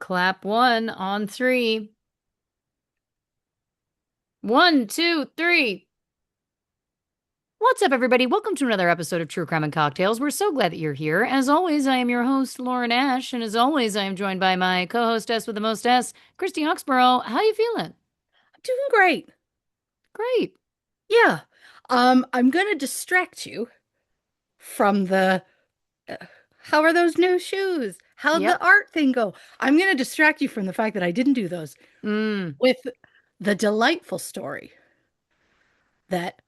Clap one on three. One, two, three. What's up, everybody? Welcome to another episode of True Crime and Cocktails. We're so glad that you're here. As always, I am your host, Lauren Ash, and as always, I am joined by my co-hostess with the most S, Christy Oxborrow. How you feeling? Doing great. Great. Yeah. I'm gonna distract you from the uh, how are those new shoes? How'd Yep. the art thing go? I'm gonna distract you from the fact that I didn't do those Mm. with the delightful story that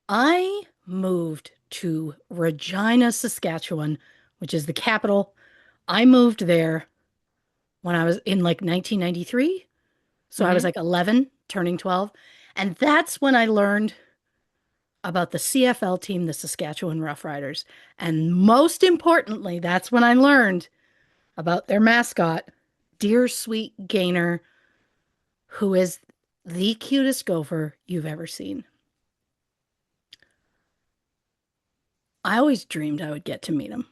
I moved to Regina, Saskatchewan, which is the capital. I moved there when I was in like 1993. So I was Mm-hmm. like 11, turning 12. And that's when I learned about the CFL team, the Saskatchewan Roughriders. And most importantly, that's when I learned about their mascot, Dear Sweet Gainer, who is the cutest gopher you've ever seen. I always dreamed I would get to meet him.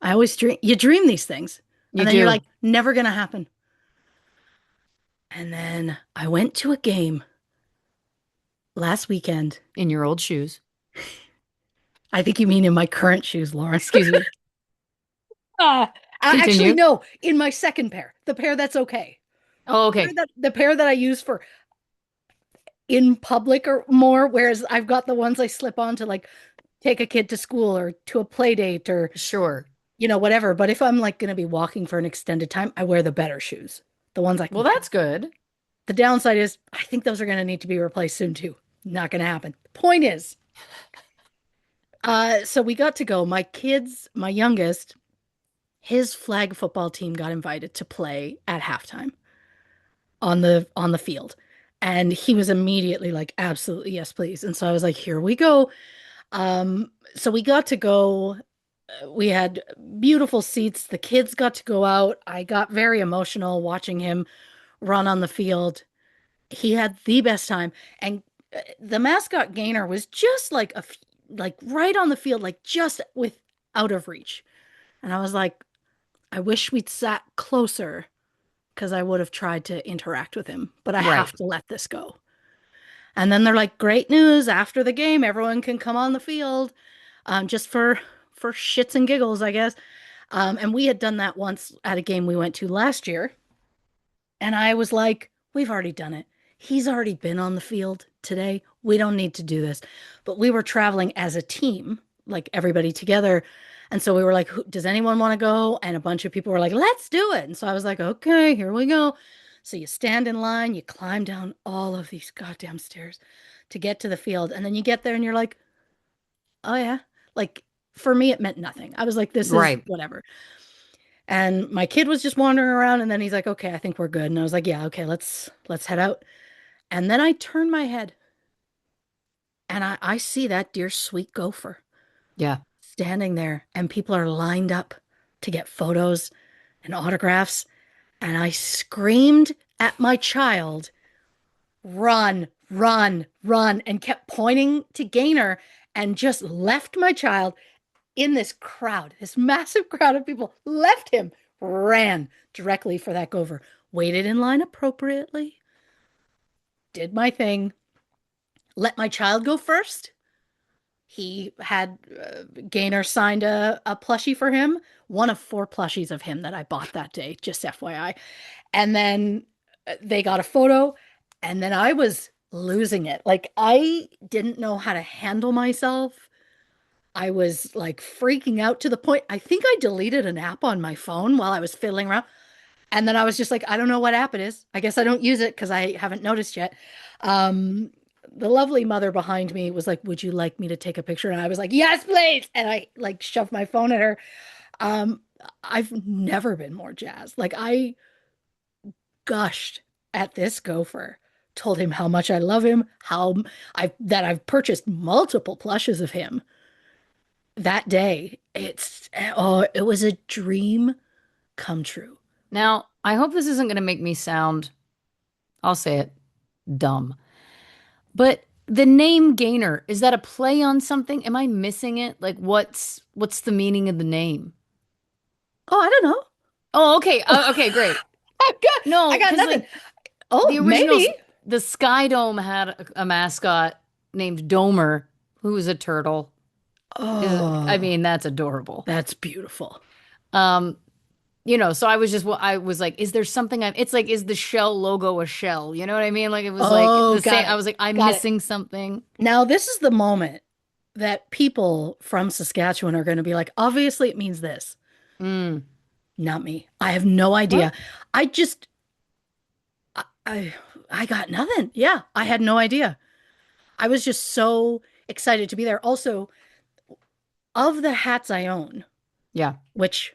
I always dream, you dream these things, You and then you're do. like, never gonna happen. And then I went to a game last weekend. In your old shoes. I think you mean in my current shoes, Lauren. Excuse me. Actually, Continue. no, in my second pair, the pair that's okay. Oh, Pair okay. that the pair that I use for in public or more, whereas I've got the ones I slip on to like take a kid to school or to a play date or Sure. whatever. But if I'm like going to be walking for an extended time, I wear the better shoes, the ones I Well, can count. that's good. The downside is I think those are going to need to be replaced soon too. Not going to happen. Point is, so we got to go. My kids, my youngest, his flag football team got invited to play at halftime on the field. And he was immediately like, absolutely, yes, please. And so I was like, here we go. So we got to go. We had beautiful seats. The kids got to go out. I got very emotional watching him run on the field. He had the best time. And the mascot Gainer was just like like right on the field, like just with out of reach. And I was like, I wish we'd sat closer because I would have tried to interact with him, but I Right. have to let this go. And then they're like, great news. After the game, everyone can come on the field, just for shits and giggles, I guess. And we had done that once at a game we went to last year. And I was like, we've already done it. He's already been on the field today. We don't need to do this. But we were traveling as a team, like everybody together. And so we were like, does anyone want to go? And a bunch of people were like, let's do it. And so I was like, okay, here we go. So you stand in line, you climb down all of these goddamn stairs to get to the field. And then you get there and you're like, oh, yeah. Like for me, it meant nothing. I was like, this is Right. whatever. And my kid was just wandering around and then he's like, okay, I think we're good. And I was like, yeah, okay, let's head out. And then I turn my head and I see that dear sweet gopher Yeah. standing there and people are lined up to get photos and autographs. And I screamed at my child, run, run, run, and kept pointing to Gainer and just left my child in this crowd, this massive crowd of people, left him, ran directly for that gopher, waited in line appropriately, did my thing, let my child go first. He had Gaynor signed a plushie for him, one of four plushies of him that I bought that day, just FYI. And then they got a photo, and then I was losing it. Like, I didn't know how to handle myself. I was like freaking out to the point I think I deleted an app on my phone while I was fiddling around. And then I was just like, I don't know what app it is. I guess I don't use it because I haven't noticed yet. Um, the lovely mother behind me was like, would you like me to take a picture? And I was like, yes, please. And I like shoved my phone at her. Um, I've never been more jazzed. Like I gushed at this gopher, told him how much I love him, how I've purchased multiple plushes of him that day. It was a dream come true. Now, I hope this isn't going to make me sound, I'll say it, dumb. But the name Gainer, is that a play on something? Am I missing it? Like what's the meaning of the name? Oh, I don't know. Oh, okay. Okay, great. I No, got because nothing. like Oh, the maybe. originals, the Sky Dome had a mascot named Domer, who was a turtle. I Oh, mean, that's adorable. that's beautiful. Um, so I was like, is there something it's like, is the shell logo a shell? You know what I mean? Like it was like Oh, the same. got I it. was like, I'm Got it. missing something. Now, this is the moment that people from Saskatchewan are going to be like, obviously it means this. Mm. Not me. I have no What? idea. I just, I, I, I got nothing. Yeah, I had no idea. I was just so excited to be there. Also, of the hats I own, Yeah. which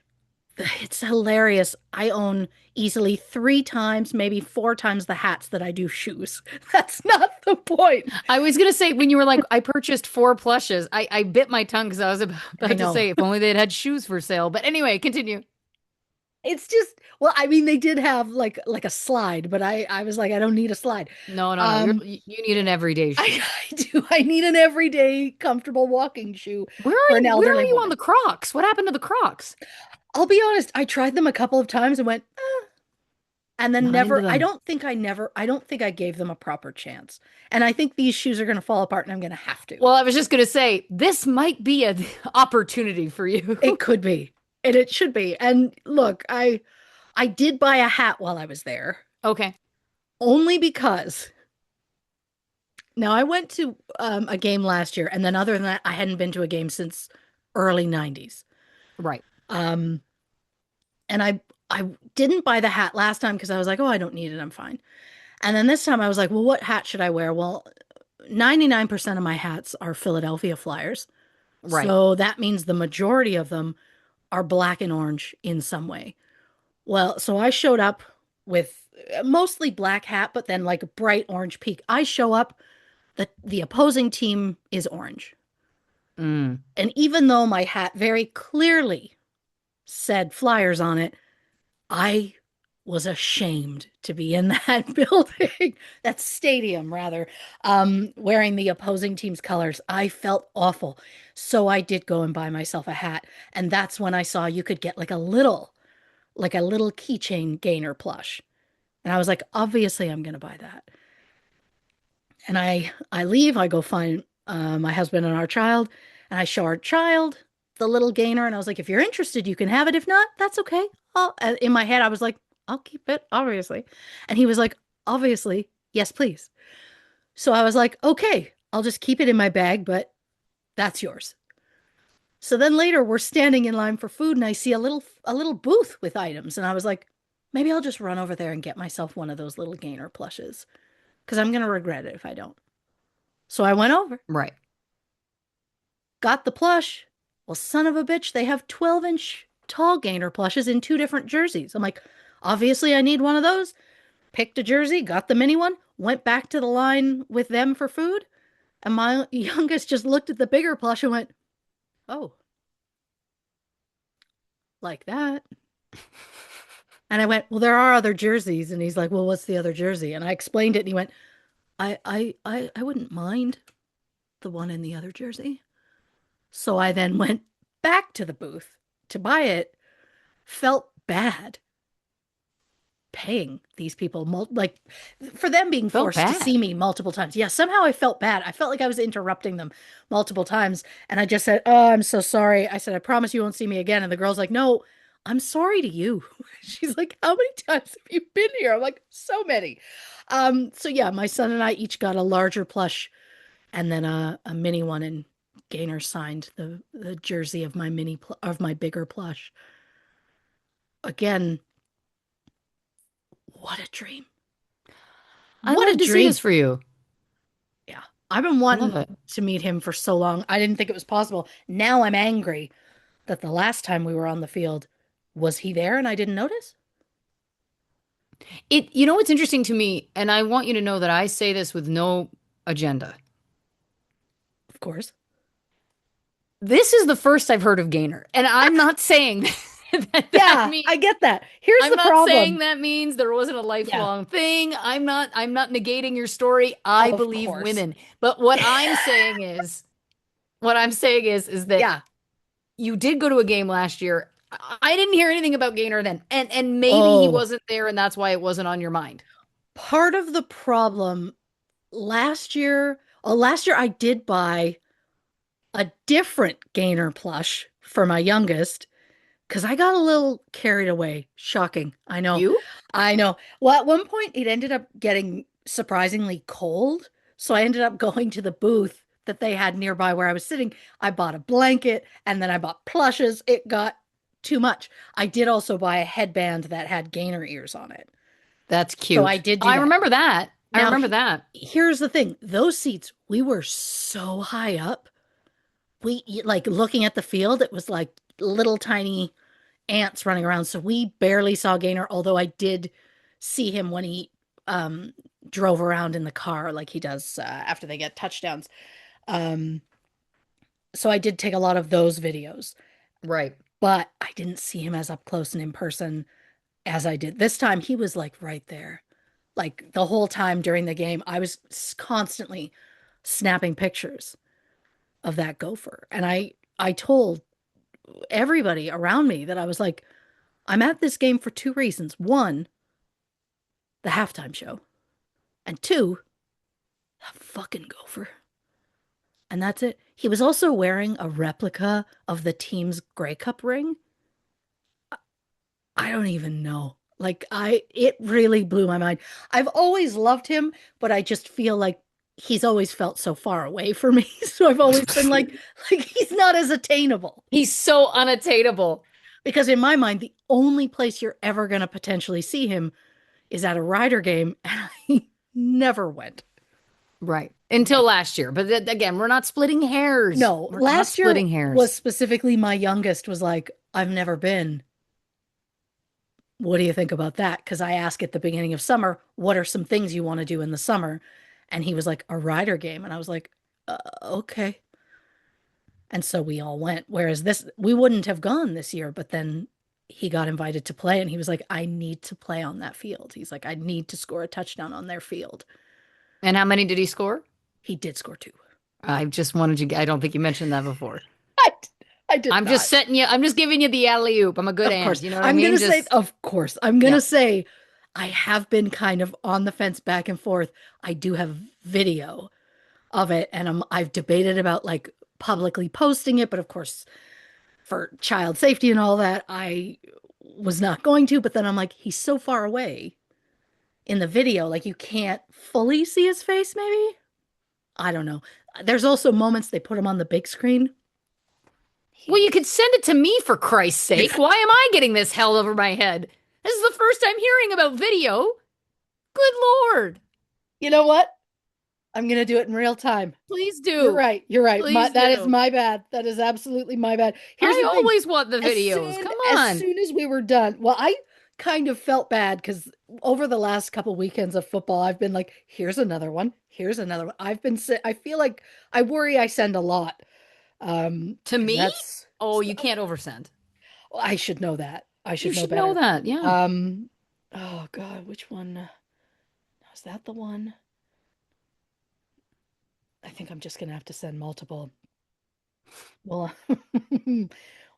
it's hilarious. I own easily three times, maybe four times the hats that I do shoes. That's not the point. I was gonna say when you were like, I purchased four plushes. I bit my tongue because I was I about to know. say if only they'd had shoes for sale. But anyway, continue. It's just, well, I mean, they did have like a slide, but I was like, I don't need a slide. No, no, no. Um, You need an everyday shoe. I do. I need an everyday comfortable walking shoe Where for are an you? Where elderly are you on the woman. Crocs? What happened to the Crocs? I'll be honest, I tried them a couple of times and went, and then Not into never, them. I don't think I gave them a proper chance. And I think these shoes are going to fall apart and I'm going to have to. Well, I was just gonna say this might be an opportunity for you. It could be, and it should be. And look, I did buy a hat while I was there, Okay. only because now I went to a game last year, and then other than that, I hadn't been to a game since early 90s. Right. Um, and I didn't buy the hat last time because I was like, oh, I don't need it, I'm fine. And then this time I was like, well, what hat should I wear? Well, 99% of my hats are Philadelphia Flyers. Right. So that means the majority of them are black and orange in some way. Well, so I showed up with mostly black hat, but then like a bright orange peak. I show up, the opposing team is orange. Mm. And even though my hat very clearly said Flyers on it, I was ashamed to be in that building, that stadium rather, wearing the opposing team's colors. I felt awful. So I did go and buy myself a hat. And that's when I saw you could get like a little keychain gainer plush. And I was like, obviously I'm gonna buy that. And I leave, I go find my husband and our child, and I show our child the little gainer, and I was like, if you're interested, you can have it. If not, that's okay. In my head, I was like, I'll keep it, obviously. And he was like, obviously, yes, please. So I was like, okay, I'll just keep it in my bag, but that's yours. So then later we're standing in line for food and I see a little booth with items and I was like, maybe I'll just run over there and get myself one of those little gainer plushes because I'm going to regret it if I don't. So I went over, Right. got the plush. Well, son of a bitch, they have 12-inch tall gainer plushes in two different jerseys. I'm like, obviously I need one of those. Picked a jersey, got the mini one, went back to the line with them for food. And my youngest just looked at the bigger plush and went, oh, like that. And I went, well, there are other jerseys. And he's like, well, what's the other jersey? And I explained it and he went, I wouldn't mind the one in the other jersey. So I then went back to the booth to buy it, felt bad paying these people like for them being Felt forced to see bad. me multiple times. Yeah, somehow I felt bad. I felt like I was interrupting them multiple times. And I just said, oh, I'm so sorry. I said, I promise you won't see me again. And the girl's like, no, I'm sorry to you. She's like, how many times have you been here? I'm like, so many. So yeah, my son and I each got a larger plush and then a mini one, and Gaynor signed the jersey of my of my bigger plush. Again, what a dream. I What a love to see this dream. for you. Yeah. I've been I love wanting it. to meet him for so long. I didn't think it was possible. Now I'm angry that the last time we were on the field, was he there and I didn't notice? What's interesting to me, and I want you to know that I say this with no agenda. Of course. This is the first I've heard of Gainer, and I'm not saying that Yeah, means I get that. Here's I'm the not saying problem. that means there wasn't a Yeah, lifelong thing. I'm not negating your story. I of believe course. women. But what I'm saying is that Yeah, you did go to a game last year. I didn't hear anything about Gaynor then. And maybe he Oh, wasn't there and that's why it wasn't on your mind. part of the problem last year I did buy a different Gainer plush for my youngest because I got a little carried away. Shocking. I know. You? I know. Well, at one point, it ended up getting surprisingly cold. So I ended up going to the booth that they had nearby where I was sitting. I bought a blanket and then I bought plushes. It got too much. I did also buy a headband that had gainer ears on it. That's So I cute. did do I that. remember that. I Now, remember that. here's the thing. Those seats, we were so high up. We like looking at the field, it was like little tiny ants running around. So we barely saw Gaynor, although I did see him when he um, drove around in the car like he does after they get touchdowns. Um, so I did take a lot of those videos, Right. but I didn't see him as up close and in person as I did. This time he was like right there. Like the whole time during the game, I was constantly snapping pictures of that gopher. And I told everybody around me that I was like, I'm at this game for two reasons. One, the halftime show, and two, that fucking gopher. And that's it. He was also wearing a replica of the team's Grey Cup ring. I don't even know. It really blew my mind. I've always loved him, but I just feel like he's always felt so far away for me. So I've always been like he's not as attainable. He's so unattainable. Because in my mind, the only place you're ever going to potentially see him is at a Rider game, and I never went. Right. Until last year. But again, we're not splitting hairs. No, We're not last year splitting was hairs. specifically my youngest was like, I've never been. What do you think about that? Because I asked at the beginning of summer, what are some things you want to do in the summer? And he was like, a Rider game. And I was like, okay. And so we all went. Whereas we wouldn't have gone this year, but then he got invited to play and he was like, I need to play on that field. He's like, I need to score a touchdown on their field. And how many did he score? He did score two. I just wanted you, I don't think you mentioned that before. I, I did I'm just not. setting you, I'm just giving you the alley-oop. I'm a good Of aunt. course. You know what I I'm mean? gonna say, Just, of course. I'm yeah. gonna say I have been kind of on the fence back and forth. I do have video of it, and I've debated about like publicly posting it, but of course, for child safety and all that, I was not going to. But then I'm like, he's so far away in the video, like you can't fully see his face, maybe. I don't know. There's also moments they put him on the big screen. Well, He you could send it to me for Christ's sake. Why am I getting this held over my head? This is the first time hearing about video. Good Lord. You know what? I'm gonna do it in real time. Please You're do. right. You're right. Please That is do. my bad. That is absolutely my bad. Here's I the thing. always want the As videos. soon Come as on. soon as we were done, well, I kind of felt bad because over the last couple weekends of football, I've been like, here's another one. Here's another one. I feel like I worry I send a lot. To Because me? that's Oh, you can't oversend. I should know that. I You should know should know better. that. Yeah. Um, oh God, which one? Was that the one? I think I'm just gonna have to send multiple. Well,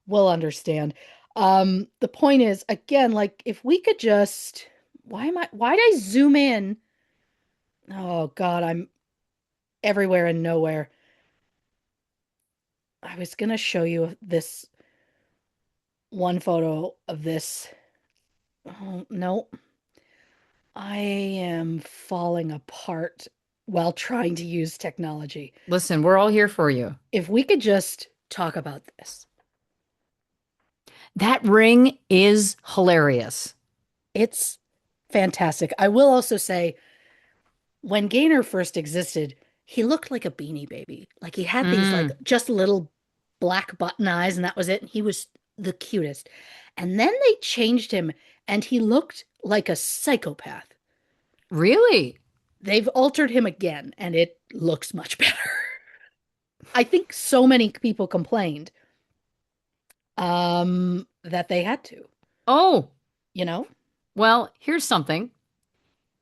we'll understand. The point is, again, like if we could just, why did I zoom in? Oh God, I'm everywhere and nowhere. I was gonna show you this one photo of this. Oh, no, I am falling apart while trying to use technology. Listen, we're all here for you. If we could just talk about this. That ring is hilarious. It's fantastic. I will also say, when Gaynor first existed, he looked like a beanie baby. Like he had these like Mm, just little black button eyes, and that was it. And he was the cutest. And then they changed him, and he looked like a psychopath. really? They've altered him again, and it looks much better. I think so many people complained that they had to, Oh, you know? well, here's something.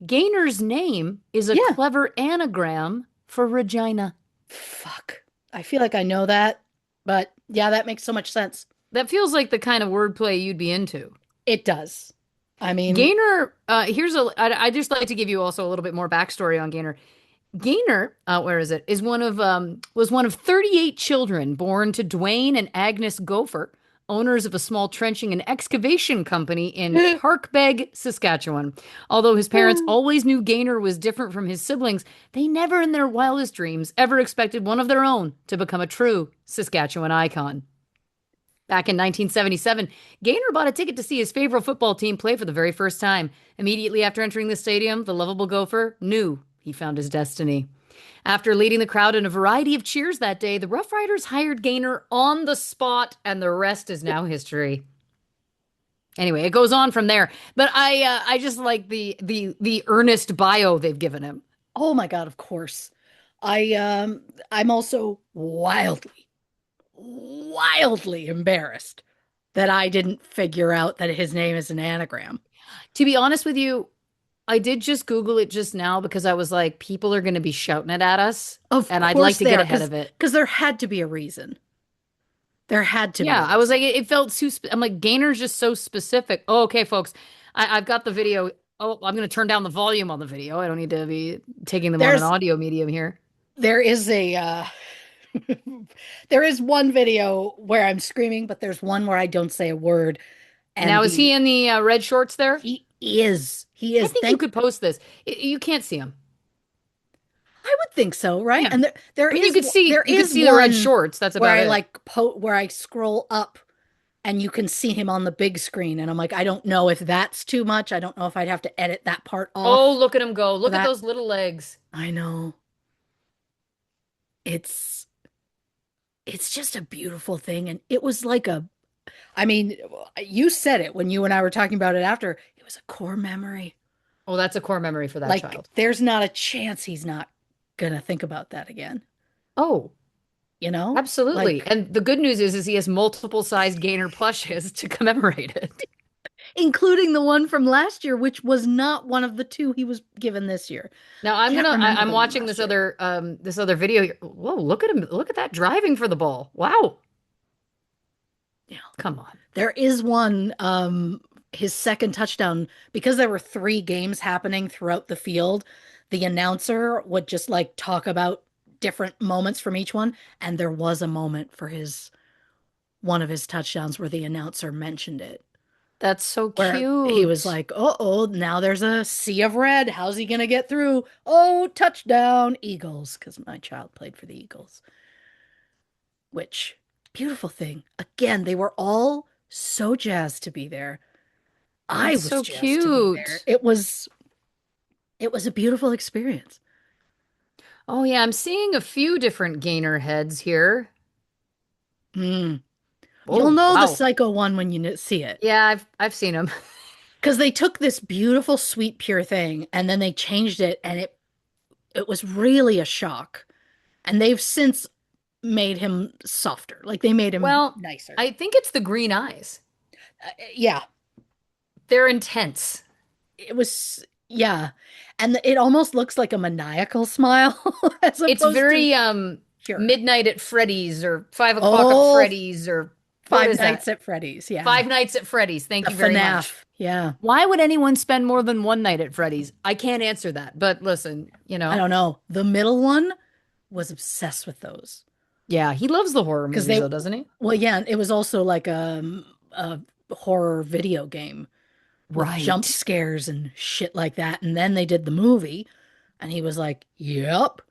Gaynor's name is a Yeah. clever anagram for Regina. Fuck. I feel like I know that, but yeah, that makes so much sense. That feels like the kind of wordplay you'd be into. It does. I mean, Gaynor, I just like to give you also a little bit more backstory on Gaynor. Gaynor, where is it? Was one of 38 children born to Dwayne and Agnes Gopher, owners of a small trenching and excavation company in Parkbeg, Saskatchewan. Although his parents always knew Gaynor was different from his siblings, they never in their wildest dreams ever expected one of their own to become a true Saskatchewan icon. Back in 1977, Gaynor bought a ticket to see his favorite football team play for the very first time. Immediately after entering the stadium, the lovable Gopher knew he found his destiny. After leading the crowd in a variety of cheers that day, the Rough Riders hired Gaynor on the spot, and the rest is now history. Anyway, it goes on from there, but I just like the earnest bio they've given him. oh my God, of course. I'm also wildly embarrassed that I didn't figure out that his name is an anagram. To be honest with you, I did just Google it just now because I was like, people are going to be shouting it at us, Of and I'd like course to they get are, ahead of it. because there had to be a reason. There had to be Yeah, a I was reason. like, it felt too. I'm like, Gainer's just so specific. Oh, okay, folks, I've got the video. Oh, I'm going to turn down the volume on the video. I don't need to be taking them on an There's audio medium here. there is a there is one video where I'm screaming, but there's one where I don't say a word, and Now, is he the in the red shorts there? he I is think you thank could post this. You can't see him. I would think so, right? Yeah, And I mean, there you could is see the red one shorts. That's where about I it. where I scroll up and you can see him on the big screen, and I'm like, I don't know if that's too much. I don't know if I'd have to edit that part Oh, off look at him go! for Look at that. those little legs. I know. It's it's just a beautiful thing, and it was like a I mean, you said it when you and I were talking about it after. It was a core memory. Oh, that's a core memory for that Like child. there's not a chance he's not gonna think about that again, Oh, you know? absolutely. Like And the good news is he has multiple sized Gainer plushes to commemorate it. including the one from last year, which was not one of the two he was given this year. Now Can't remember I'm the one watching last year. this other video here. Whoa, look at him. Look at that driving for the ball. Wow. Yeah. Come on. There is one, his second touchdown, because there were three games happening throughout the field, the announcer would just like talk about different moments from each one. And there was a moment for his one of his touchdowns where the announcer mentioned it, That's so where he was cute. like, oh, now there's a sea of red. How's he gonna get through? Oh, touchdown, Eagles, because my child played for the Eagles, which beautiful thing. Again, they were all so jazzed to be there. I That's was so jazzed to be there. cute. It was a beautiful experience. Oh yeah, I'm seeing a few different Gainer heads here. Mm. You'll Oh, know the wow. Psycho one when you see it. Yeah, I've seen them. Because they took this beautiful, sweet, pure thing and then they changed it, and it was really a shock. And they've since made him softer. Like they made him Well, nicer. I think it's the green eyes. Yeah, They're intense. it was, yeah. And it almost looks like a maniacal smile as It's opposed to very pure. Midnight at Freddy's or 5 o'clock at Oh, Freddy's or what Five is that? Nights at Freddy's. Yeah. Five Nights at Freddy's. Thank The you very much. FNAF. Yeah. Why would anyone spend more than one night at Freddy's? I can't answer that. But listen, I don't know. The middle one was obsessed with those yeah, he loves the horror because movies though, doesn't he? well, yeah, it was also like a horror video game with jump Right. scares and shit like that. And then they did the movie, and he was like, "Yep."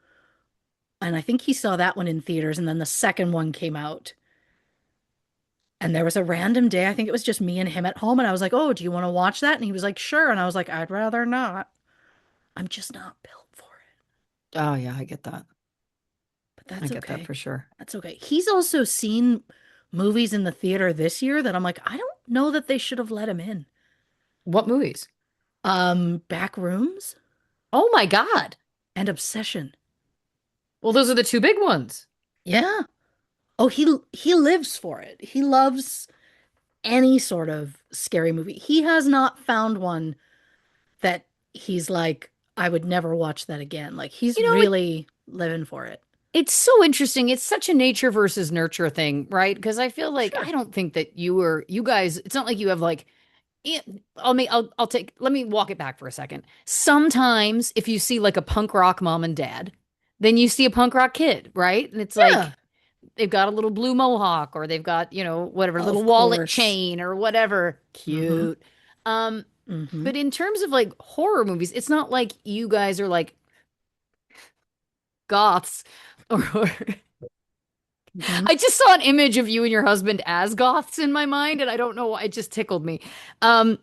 And I think he saw that one in theaters, and then the second one came out. And there was a random day, I think it was just me and him at home, and I was like, "Oh, do you want to watch that?" And he was like, "Sure." And I was like, "I'd rather not. I'm just not built for it." Oh yeah, I get that. But I that's get that okay. for sure. That's okay. He's also seen movies in the theater this year that I'm like, I don't know that they should have let him in. What movies? Back Rooms Oh my God. and Obsession. Well, those are the two big ones. Yeah. Oh, he lives for it. He loves any sort of scary movie. He has not found one that he's like, I would never watch that again. Like he's You know, really living for it. It's so interesting. It's such a nature versus nurture thing, right? Because I feel like I Sure. don't think that you guys, it's not like you have like, yeah, I'll take, let me walk it back for a second. Sometimes if you see like a punk rock mom and dad, then you see a punk rock kid, right? And it's Yeah, like they've got a little blue mohawk or they've got, whatever, little of wallet course. chain or whatever. Mm-hmm. Cute. Um, Mm-hmm. but in terms of like horror movies, it's not like you guys are like goths or Mm-hmm. I just saw an image of you and your husband as goths in my mind, and I don't know why it just tickled me. Um,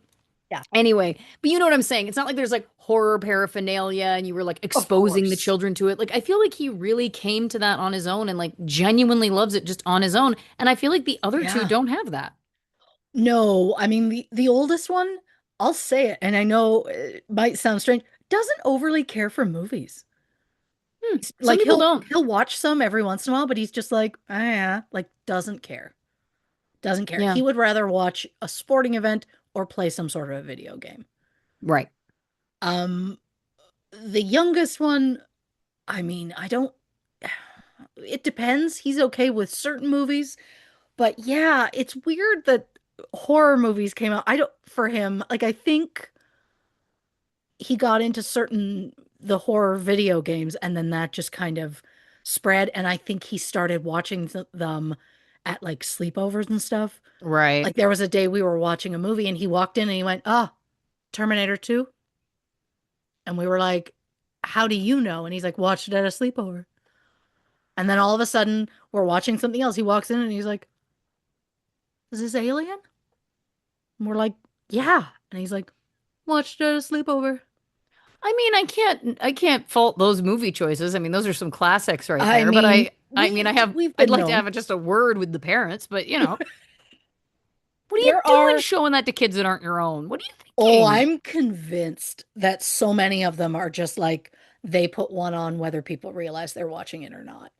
Yeah, anyway, but you know what I'm saying. It's not like there's like horror paraphernalia and you were like of exposing the course. children to it. Like I feel like he really came to that on his own and like genuinely loves it just on his own. And I feel like the other two Yeah. don't have that. No, I mean the oldest one, I'll say it, and I know it might sound strange, doesn't overly care for movies. Some Like people he'll don't. he'll watch some every once in a while, but he's just like, ah, yeah, like doesn't care. Doesn't care. Yeah, He would rather watch a sporting event or play some sort of a video game. right. Um, the youngest one, I mean, I don't, it depends. He's okay with certain movies, but yeah, it's weird that horror movies came out. I don't, for him, like, I think he got into the horror video games, and then that just kind of spread. And I think he started watching them at like sleepovers and stuff. Right. Like, there was a day we were watching a movie, and he walked in and he went, "Ah, Terminator 2." And we were like, "How do you know?" And he's like, "Watched it at a sleepover." And then all of a sudden, we're watching something else. He walks in and he's like, "Is this Alien?" And we're like, "Yeah." And he's like, "Watched it at a sleepover." I mean, I can't fault those movie choices. I mean, those are some classics right I there. But mean, I mean, we've I'd been like to known. have just a word with the parents, but what are you There doing are, showing that to kids that aren't your own? What are you oh, thinking? I'm convinced that so many of them are just like they put one on whether people realize they're watching it or not.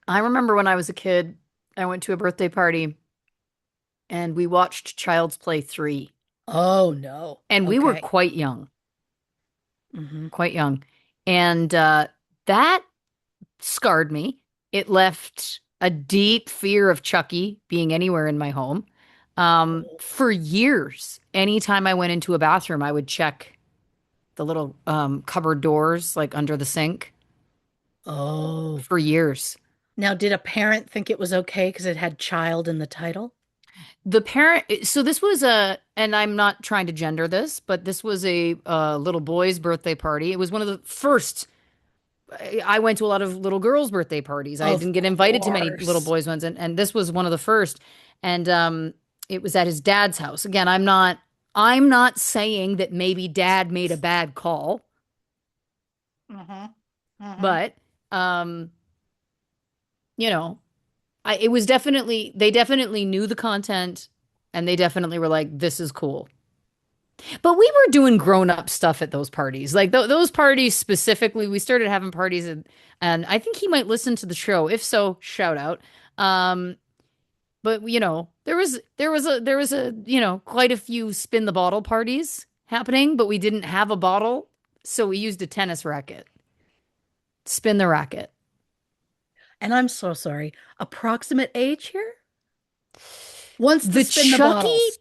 I remember when I was a kid, I went to a birthday party and we watched Child's Play 3. Oh no. And we were Okay. quite young, Hmm. quite young. And that scarred me. It left a deep fear of Chucky being anywhere in my home. For years, anytime I went into a bathroom, I would check the little cupboard doors like under the sink Oh. for years. Now, did a parent think it was okay because it had child in the title? The parent, so this was and I'm not trying to gender this, but this was a little boy's birthday party. It was one of the first. I went to a lot of little girls' birthday parties. I Of didn't get invited to many little course. boys' ones, and this was one of the first. And it was at his dad's house. Again, I'm not saying that maybe dad made a bad call, Hmm. Hmm. but um, you know, it was definitely they definitely knew the content, and they definitely were like, "This is cool." But we were doing grown-up stuff at those parties. Like those parties specifically, we started having parties and I think he might listen to the show. If so, shout out. Um, but there was a quite a few spin the bottle parties happening, but we didn't have a bottle, so we used a tennis racket. Spin the racket. And I'm so sorry. Approximate age here? Once to The spin the Chucky bottles.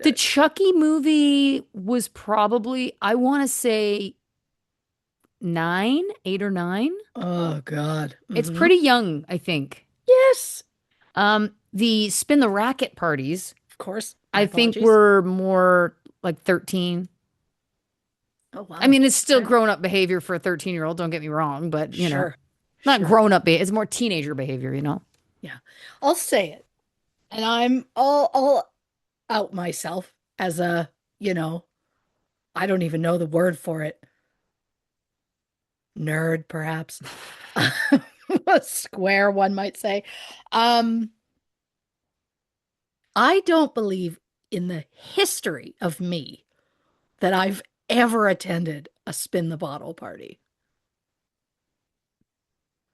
the Chucky movie was probably, I want to say 8 or 9. Oh God. It's Hmm. pretty young, I think. Yes. The spin the racket parties, Of course. My I think apologies. were more like 13. Oh I wow. mean, it's still Okay. grown up behavior for a 13-year-old, don't get me wrong, but Sure. not Sure. grown up behavior. It's more teenager behavior. Yeah. I'll say it. And I'll out myself as a, you know, I don't even know the word for it. Nerd, perhaps. A square, one might say. Um, I don't believe in the history of me that I've ever attended a spin the bottle party.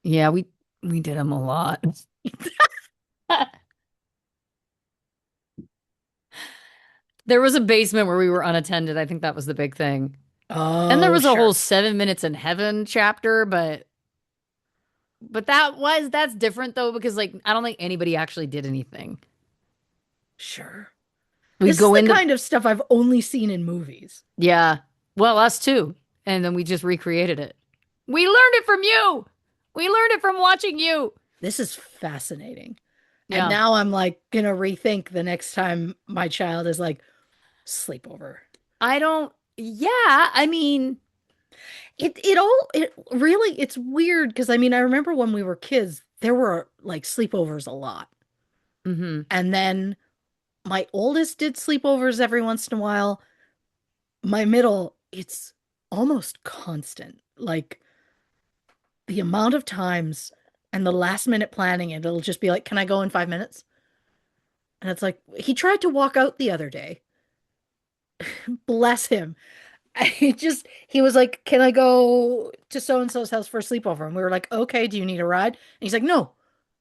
Yeah, we did them a lot. There was a basement where we were unattended. I think that was the big thing. And there Oh, was a whole sure. 7 Minutes in Heaven chapter, but But that's different though, because like I don't think anybody actually did anything. Sure. We This is go the into, kind of stuff I've only seen in movies. yeah, well, us too. And then we just recreated it. We learned it from you. We learned it from watching you. This is fascinating. And Yeah. now I'm like gonna rethink the next time my child is like sleepover. I don't, yeah, I mean, It really it's weird because I mean I remember when we were kids there were like sleepovers a lot. hmm. And then my oldest did sleepovers every once in a while. My middle, it's almost constant. Like the amount of times and the last minute planning, and it'll just be like, "Can I go in 5 minutes?" And it's like he tried to walk out the other day. Bless him. He was like, "Can I go to so and so's house for a sleepover?" And we were like, "Okay, do you need a ride?" And he's like, "No,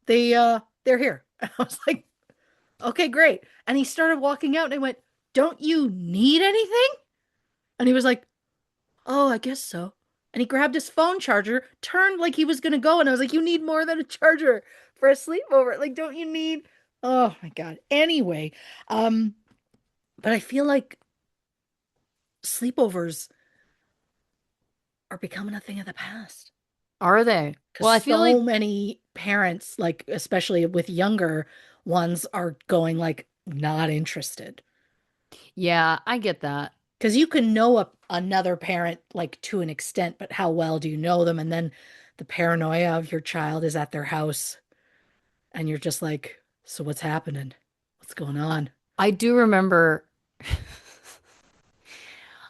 they're here." And I was like, "Okay, great." And he started walking out and I went, "Don't you need anything?" And he was like, "Oh, I guess so." And he grabbed his phone charger, turned like he was gonna go, and I was like, "You need more than a charger for a sleepover. Like, don't you need?" Oh my God. Anyway, um, but I feel like sleepovers are becoming a thing of the past. Are they? Because Well, I feel so like, many parents, like especially with younger ones, are going like not interested. yeah, I get that. Because you can know another parent like to an extent, but how well do you know them? And then the paranoia of your child is at their house, and you're just like, so what's happening? What's going I, on? I do remember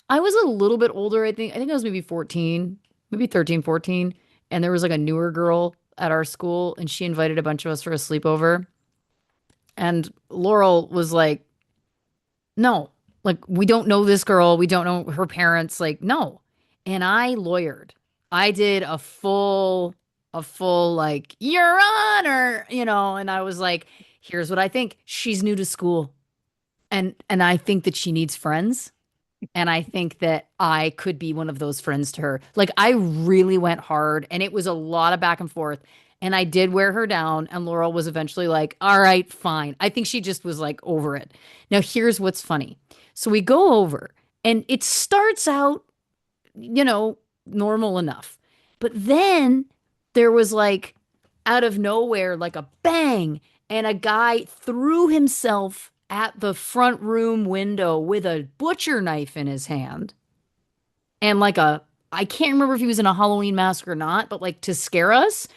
I was a little bit older, I think. I think I was maybe 14, maybe 13, 14. And there was like a newer girl at our school, and she invited a bunch of us for a sleepover. And Laurel was like, no, like, we don't know this girl. We don't know her parents. Like, no. And I lawyered. I did a full, like, Your Honor, and I was like, here's what I think. She's new to school. And I think that she needs friends. And I think that I could be one of those friends to her. Like, I really went hard and it was a lot of back and forth. And I did wear her down. And Laurel was eventually like, all right, fine. I think she just was like over it. Now, here's what's funny. So we go over and it starts out, you know, normal enough. But then there was like out of nowhere, like a bang, and a guy threw himself at the front room window with a butcher knife in his hand and like I can't remember if he was in a Halloween mask or not, but like to scare us.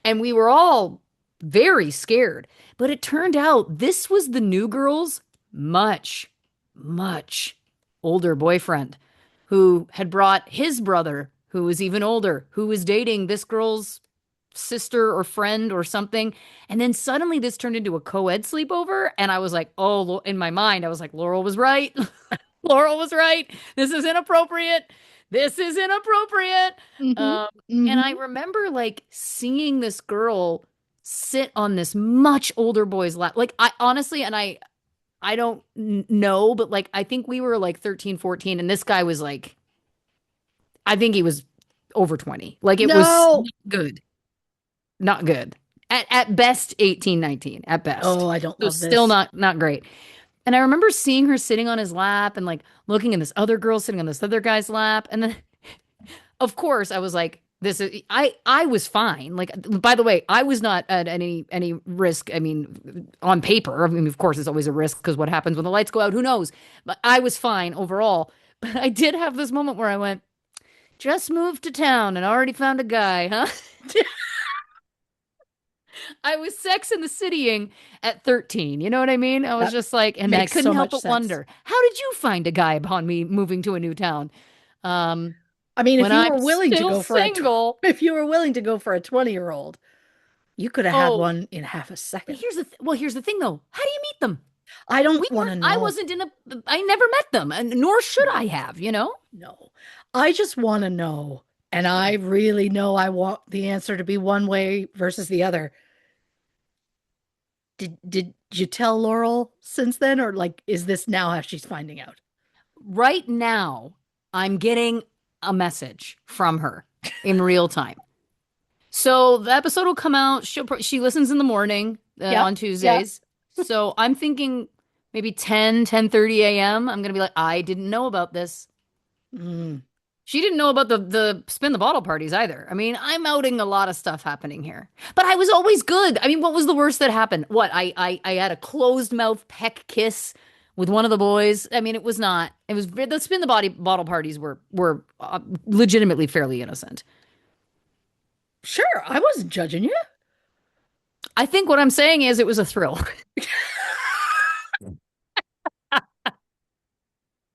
And we were all very scared. But it turned out this was the new girl's much, much older boyfriend who had brought his brother, who was even older, who was dating this girl's sister or friend or something. And then suddenly this turned into a co-ed sleepover. And I was like, oh, in my mind, I was like, Laurel was right. Laurel was right. This is inappropriate. This is inappropriate. Mm-hmm. Um, and I Mm-hmm. remember like seeing this girl sit on this much older boy's lap. Like I honestly, and I don't know, but like I think we were like 13, 14, and this guy was like, I think he was over 20. Like it was No. not good. Not good. At best 18, 19. At best. Oh, I don't So love still this. not great. And I remember seeing her sitting on his lap and like looking at this other girl sitting on this other guy's lap. And then of course I was like, this is I was fine. Like by the way, I was not at any risk. I mean, on paper. I mean, of course it's always a risk because what happens when the lights go out, who knows? But I was fine overall. But I did have this moment where I went, just moved to town and already found a guy, huh? I was Sex in the Citying at 13. You know what I mean? I was That just like, and I makes couldn't so help much but sense. wonder, how did you find a guy upon me moving to a new town? Um, I mean, if when you I'm were willing to still go for single. if you were willing to go for a 20-year-old, you could have had Oh, one in half a but second. here's the thing though. How do you meet them? I don't want to I know. wasn't in a, I never met them, and nor should I have, you know? No. I just want to know. And I Sure. really know I want the answer to be one way versus the other. Did you tell Laurel since then, or like is this now how she's finding out? Right now, I'm getting a message from her in real time. So the episode will come out. She listens in the morning Yep. on Yep. Tuesdays. So I'm thinking maybe 10:30 a.m. I'm gonna be like, I didn't know about this. Mm. She didn't know about the spin the bottle parties either. I mean, I'm outing a lot of stuff happening here. But I was always good. I mean, what was the worst that happened? What? I had a closed mouth peck kiss with one of the boys. I mean, it was not. It was the spin the body bottle parties were legitimately fairly innocent. Sure, I wasn't judging you. I think what I'm saying is it was a thrill.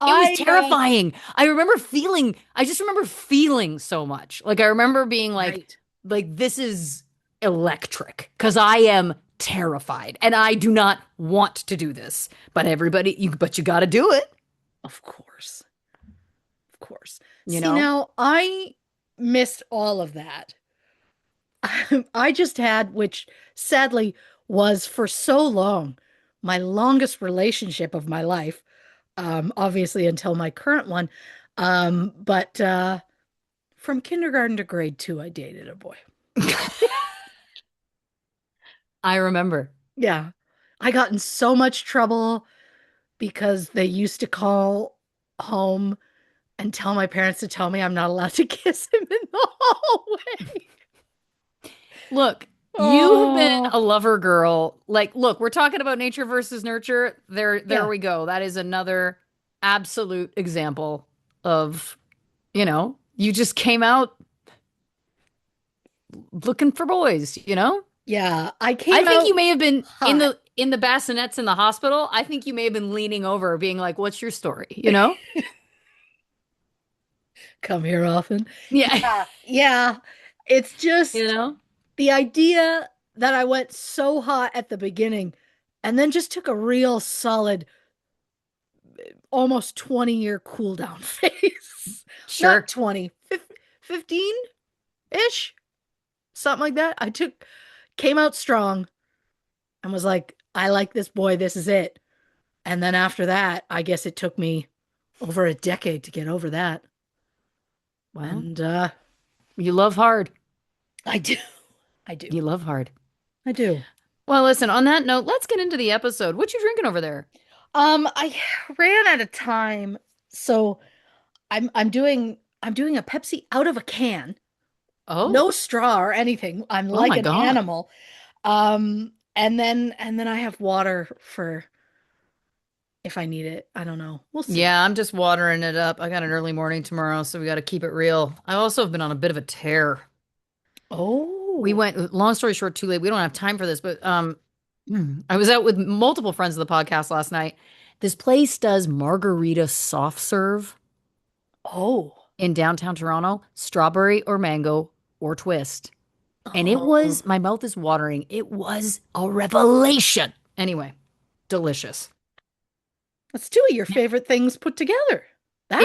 It was I terrifying. I just remember feeling so much. Like I remember being right. like this is electric because I am terrified and I do not want to do this. But you got to do it, Of course. Of course. you See, know? now I missed all of that. I just had, which sadly was for so long, my longest relationship of my life, obviously until my current one. But from kindergarten to grade two, I dated a boy. I remember. Yeah. I got in so much trouble because they used to call home and tell my parents to tell me I'm not allowed to kiss him in the hallway. Look, you have been Oh, a lover girl. Like, look, we're talking about nature versus nurture. There yeah. we go. That is another absolute example of, you just came out looking for boys, you know? Yeah. I I came think out you may have been in hot. the bassinets in the hospital. I think you may have been leaning over being like, "What's your story?" You know? Come here often. Yeah. Yeah. Yeah. It's You just know? the idea that I went so hot at the beginning and then just took a real solid, almost 20-year cool down phase. Not Sure. 20, 15-ish, something like that. Came out strong and was like, I like this boy. This is it. And then after that, I guess it took me over a decade to get over that. Well, And you love hard. I do. I do. You love hard. I do. Well, listen, on that note, let's get into the episode. What you drinking over there? I ran out of time, so I'm doing a Pepsi out of a can. Oh. No straw or anything. I'm Oh like my an God. animal. And then I have water for if I need it. I don't know. We'll see. Yeah, I'm just watering it up. I got an early morning tomorrow, so we got to keep it real. I also have been on a bit of a tear. We Oh. went, long story short, too late. We don't have time for this, but I was out with multiple friends of the podcast last night. This place does margarita soft serve Oh. in downtown Toronto, strawberry or mango or twist. And it Oh. was, my mouth is watering. It was a revelation. Anyway, delicious. That's two of your favorite things put together. It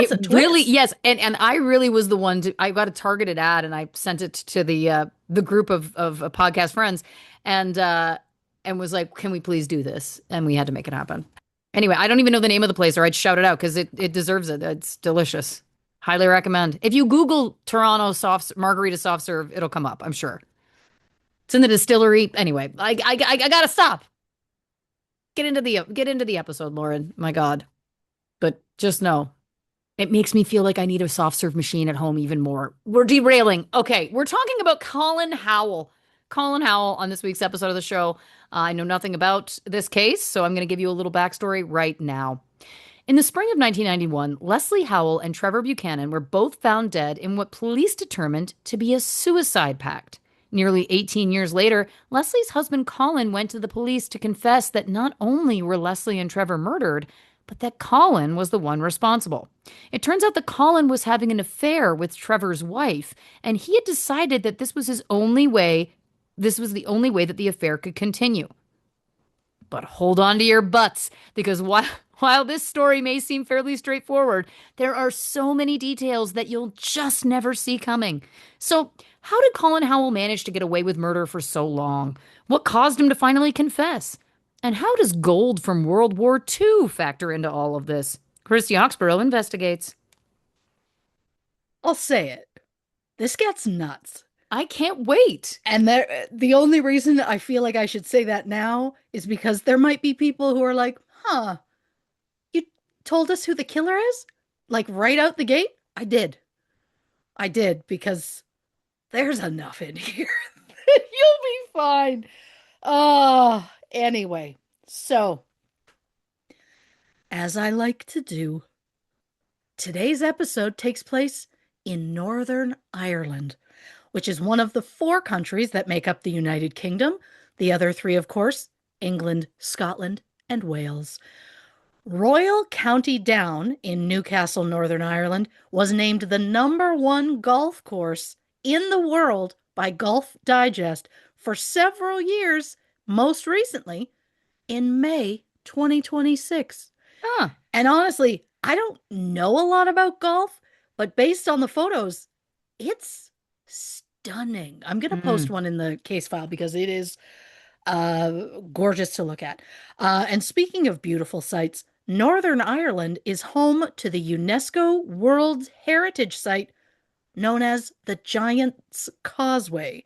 That's a really, twist. yes, and I really was the one I got a targeted ad and I sent it to the group of podcast friends and was like, "Can we please do this?" And we had to make it happen. Anyway, I don't even know the name of the place or I'd shout it out because it deserves it. It's delicious. Highly recommend. If you Google Toronto soft margarita soft serve, it'll come up, I'm sure. It's in the distillery. Anyway, I gotta stop. Get into the episode, Lauren. My God. But just know. It makes me feel like I need a soft serve machine at home even more. We're derailing. Okay, we're talking about Colin Howell. Colin Howell on this week's episode of the show. I know nothing about this case, so I'm going to give you a little backstory right now. In the spring of 1991, Leslie Howell and Trevor Buchanan were both found dead in what police determined to be a suicide pact. Nearly 18 years later, Leslie's husband Colin went to the police to confess that not only were Leslie and Trevor murdered, but that Colin was the one responsible. It turns out that Colin was having an affair with Trevor's wife, and he had decided that this was the only way that the affair could continue. But hold on to your butts, because while this story may seem fairly straightforward, there are so many details that you'll just never see coming. So, how did Colin Howell manage to get away with murder for so long? What caused him to finally confess? And how does gold from World War II factor into all of this? Christy Oxborrow investigates. I'll say it. This gets nuts. I can't wait. And the only reason I feel like I should say that now is because there might be people who are like, huh, you told us who the killer is? Like right out the gate? I did. I did because there's enough in here. You'll be fine. Anyway, so as I like to do, today's episode takes place in Northern Ireland, which is one of the four countries that make up the United Kingdom. The other three, of course, England, Scotland, and Wales. Royal County Down in Newcastle, Northern Ireland, was named the #1 golf course in the world by Golf Digest for several years, most recently in May 2026. Huh. And honestly, I don't know a lot about golf, but based on the photos, it's stunning. I'm going to post Mm. one in the case file because it is uh, gorgeous to look at. And speaking of beautiful sights, Northern Ireland is home to the UNESCO World Heritage Site known as the Giant's Causeway.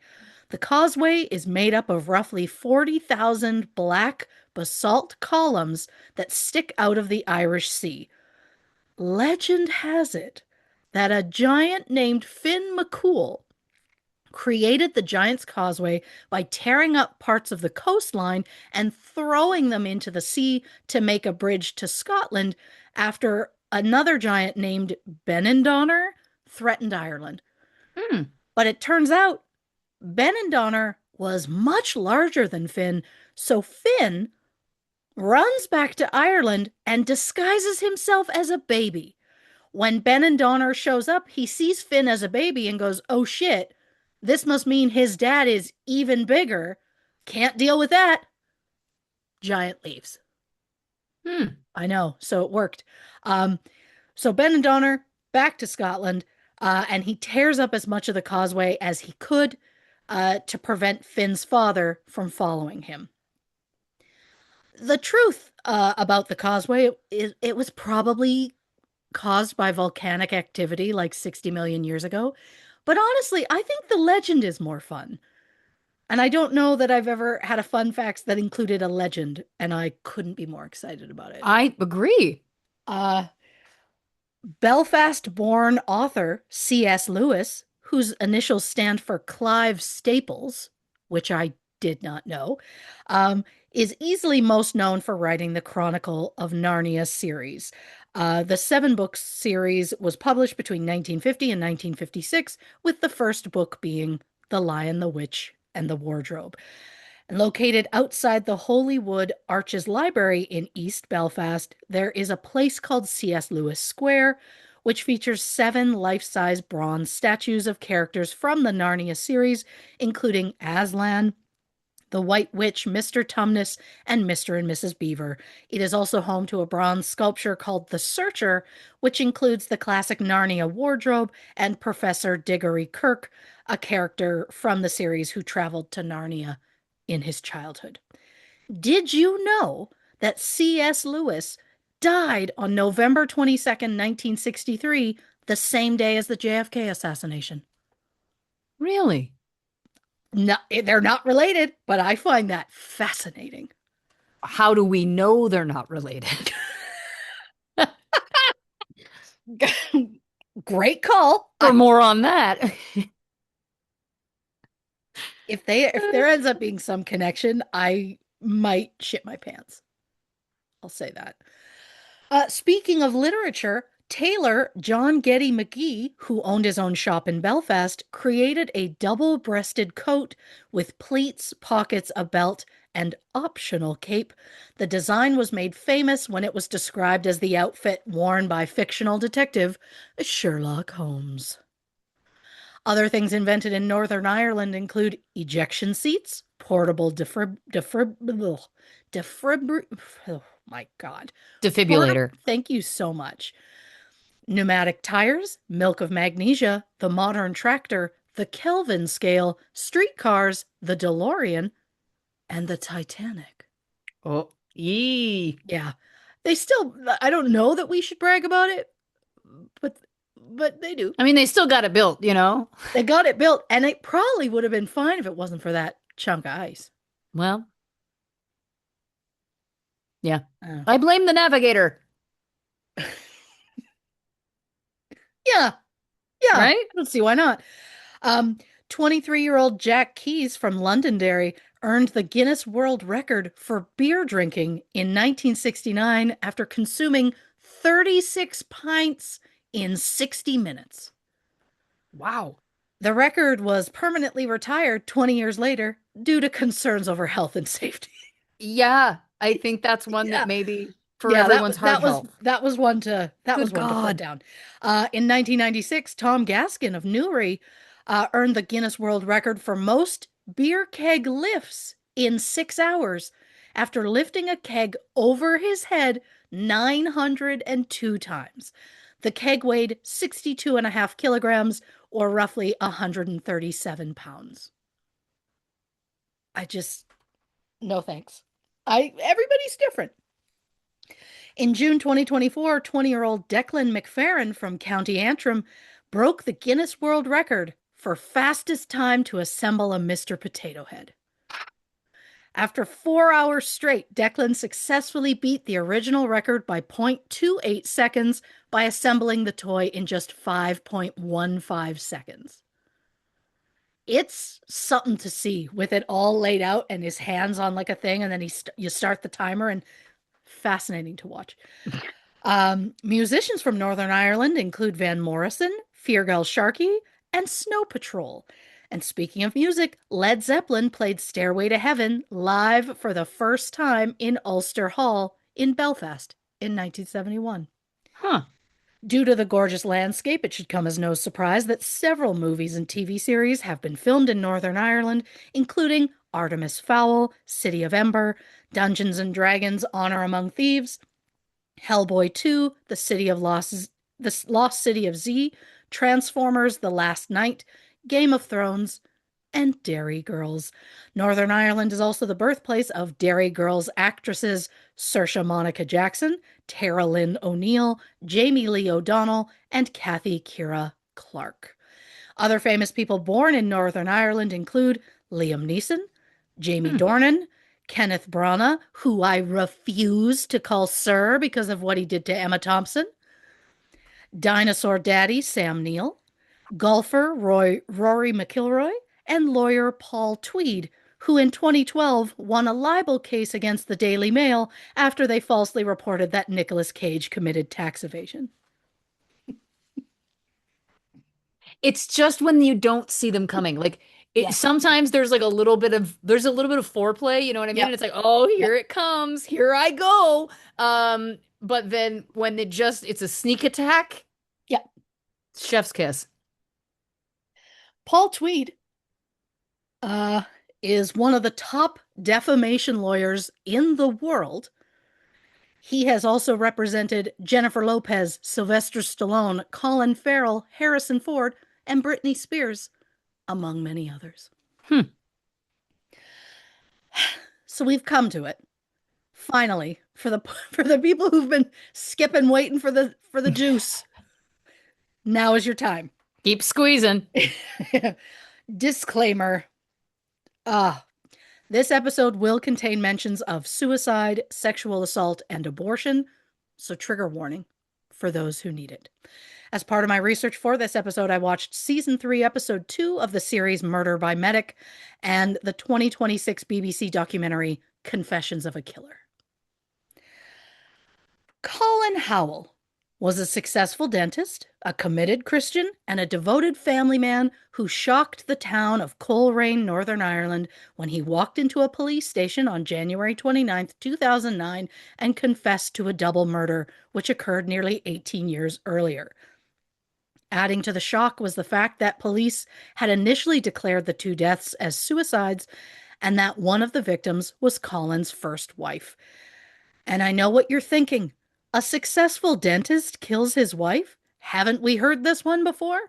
The causeway is made up of roughly 40,000 black basalt columns that stick out of the Irish Sea. Legend has it that a giant named Finn McCool created the Giant's Causeway by tearing up parts of the coastline and throwing them into the sea to make a bridge to Scotland after another giant named Benandonner threatened Ireland. Mm. But it turns out Benandonner was much larger than Finn, so Finn runs back to Ireland and disguises himself as a baby. When Benandonner shows up, he sees Finn as a baby and goes, "Oh shit, this must mean his dad is even bigger. Can't deal with that." Giant leaves. Hmm. I know, so it worked. Um, so Benandonner back to Scotland, and he tears up as much of the causeway as he could to prevent Finn's father from following him. The truth about the causeway is it was probably caused by volcanic activity like 60 million years ago. But honestly, I think the legend is more fun. And I don't know that I've ever had a fun fact that included a legend, and I couldn't be more excited about it. I agree. Uh, Belfast born author C.S. Lewis, whose initials stand for Clive Staples, which I did not know, um, is easily most known for writing the Chronicle of Narnia series. The seven book series was published between 1950 and 1956, with the first book being The Lion, the Witch, and the Wardrobe. And located outside the Holywood Arches Library in East Belfast, there is a place called C.S. Lewis Square, which features 7 life-size bronze statues of characters from the Narnia series, including Aslan, the White Witch, Mr. Tumnus, and Mr. and Mrs. Beaver. It is also home to a bronze sculpture called The Searcher, which includes the classic Narnia wardrobe and Professor Diggory Kirk, a character from the series who traveled to Narnia in his childhood. Did you know that C.S. Lewis died on November 22nd, 1963, the same day as the JFK assassination? Really? No, they're not related, but I find that fascinating. How do we know they're not related? Great call. For more on that. If there ends up being some connection, I might shit my pants. I'll say that. Speaking of literature, tailor John Getty McGee, who owned his own shop in Belfast, created a double-breasted coat with pleats, pockets, a belt, and optional cape. The design was made famous when it was described as the outfit worn by fictional detective Sherlock Holmes. Other things invented in Northern Ireland include ejection seats, portable oh my God. Defibrillator. Thank you so much. Pneumatic tires, milk of magnesia, the modern tractor, the Kelvin scale, streetcars, the DeLorean, and the Titanic. Oh, yee. Yeah. They still, I don't know that we should brag about it, but but they do. I mean, they still got it built, you know? They got it built, and it probably would have been fine if it wasn't for that chunk of ice. Well, yeah. Uh, I blame the navigator, yeah, yeah. I right? don't see why not. Um, 23-year-old Jack Keyes from Londonderry earned the Guinness World Record for beer drinking in 1969 after consuming 36 pints in 60 minutes. Wow. The record was permanently retired 20 years later due to concerns over health and safety. Yeah, I think that's one that Yeah. maybe for Yeah, everyone's heart health. that was Good one to put God. down. In 1996, Tom Gaskin of Newry earned the Guinness World Record for most beer keg lifts in 6 hours after lifting a keg over his head 902 times. The keg weighed 62 and a half kilograms, or roughly 137 pounds. I just, no thanks. Everybody's different. In June 2024, 20-year-old Declan McFerrin from County Antrim broke the Guinness World Record for fastest time to assemble a Mr. Potato Head. After 4 hours straight, Declan successfully beat the original record by 0.28 seconds by assembling the toy in just 5.15 seconds. It's something to see with it all laid out and his hands on like a thing, and then you start the timer, and fascinating to watch. Musicians from Northern Ireland include Van Morrison, Feargal Sharkey, and Snow Patrol. And speaking of music, Led Zeppelin played Stairway to Heaven live for the first time in Ulster Hall in Belfast in 1971. Huh. Due to the gorgeous landscape, it should come as no surprise that several movies and TV series have been filmed in Northern Ireland, including Artemis Fowl, City of Ember, Dungeons and Dragons: Honor Among Thieves, Hellboy 2, The Lost City of Z, Transformers: The Last Night, Game of Thrones, and Derry Girls. Northern Ireland is also the birthplace of Derry Girls actresses Saoirse Monica Jackson, Tara Lynn O'Neill, Jamie Lee O'Donnell, and Kathy Kira Clark. Other famous people born in Northern Ireland include Liam Neeson, Jamie Hmm. Dornan, Kenneth Branagh, who I refuse to call Sir because of what he did to Emma Thompson, Dinosaur Daddy Sam Neill, golfer Rory McIlroy, and lawyer Paul Tweed, who in 2012 won a libel case against the Daily Mail after they falsely reported that Nicolas Cage committed tax evasion. It's just when you don't see them coming. Like Yeah. sometimes there's a little bit of foreplay, you know what I mean? Yep. And it's like, "Oh, Yep. here it comes. Here I go." But then when it's a sneak attack, Yep. chef's kiss. Paul Tweed uh, is one of the top defamation lawyers in the world. He has also represented Jennifer Lopez, Sylvester Stallone, Colin Farrell, Harrison Ford, and Britney Spears, among many others. Hmm. So we've come to it. Finally, for the people who've been skipping waiting for the juice. Now is your time. Keep squeezing. Disclaimer. Ah, this episode will contain mentions of suicide, sexual assault, and abortion, so trigger warning for those who need it. As part of my research for this episode, I watched season 3, episode 2 of the series Murder by Medic and the 2026 BBC documentary Confessions of a Killer. Colin Howell was a successful dentist, a committed Christian, and a devoted family man who shocked the town of Coleraine, Northern Ireland, when he walked into a police station on January 29th, 2009, and confessed to a double murder, which occurred nearly 18 years earlier. Adding to the shock was the fact that police had initially declared the two deaths as suicides and that one of the victims was Colin's first wife. And I know what you're thinking. A successful dentist kills his wife? Haven't we heard this one before?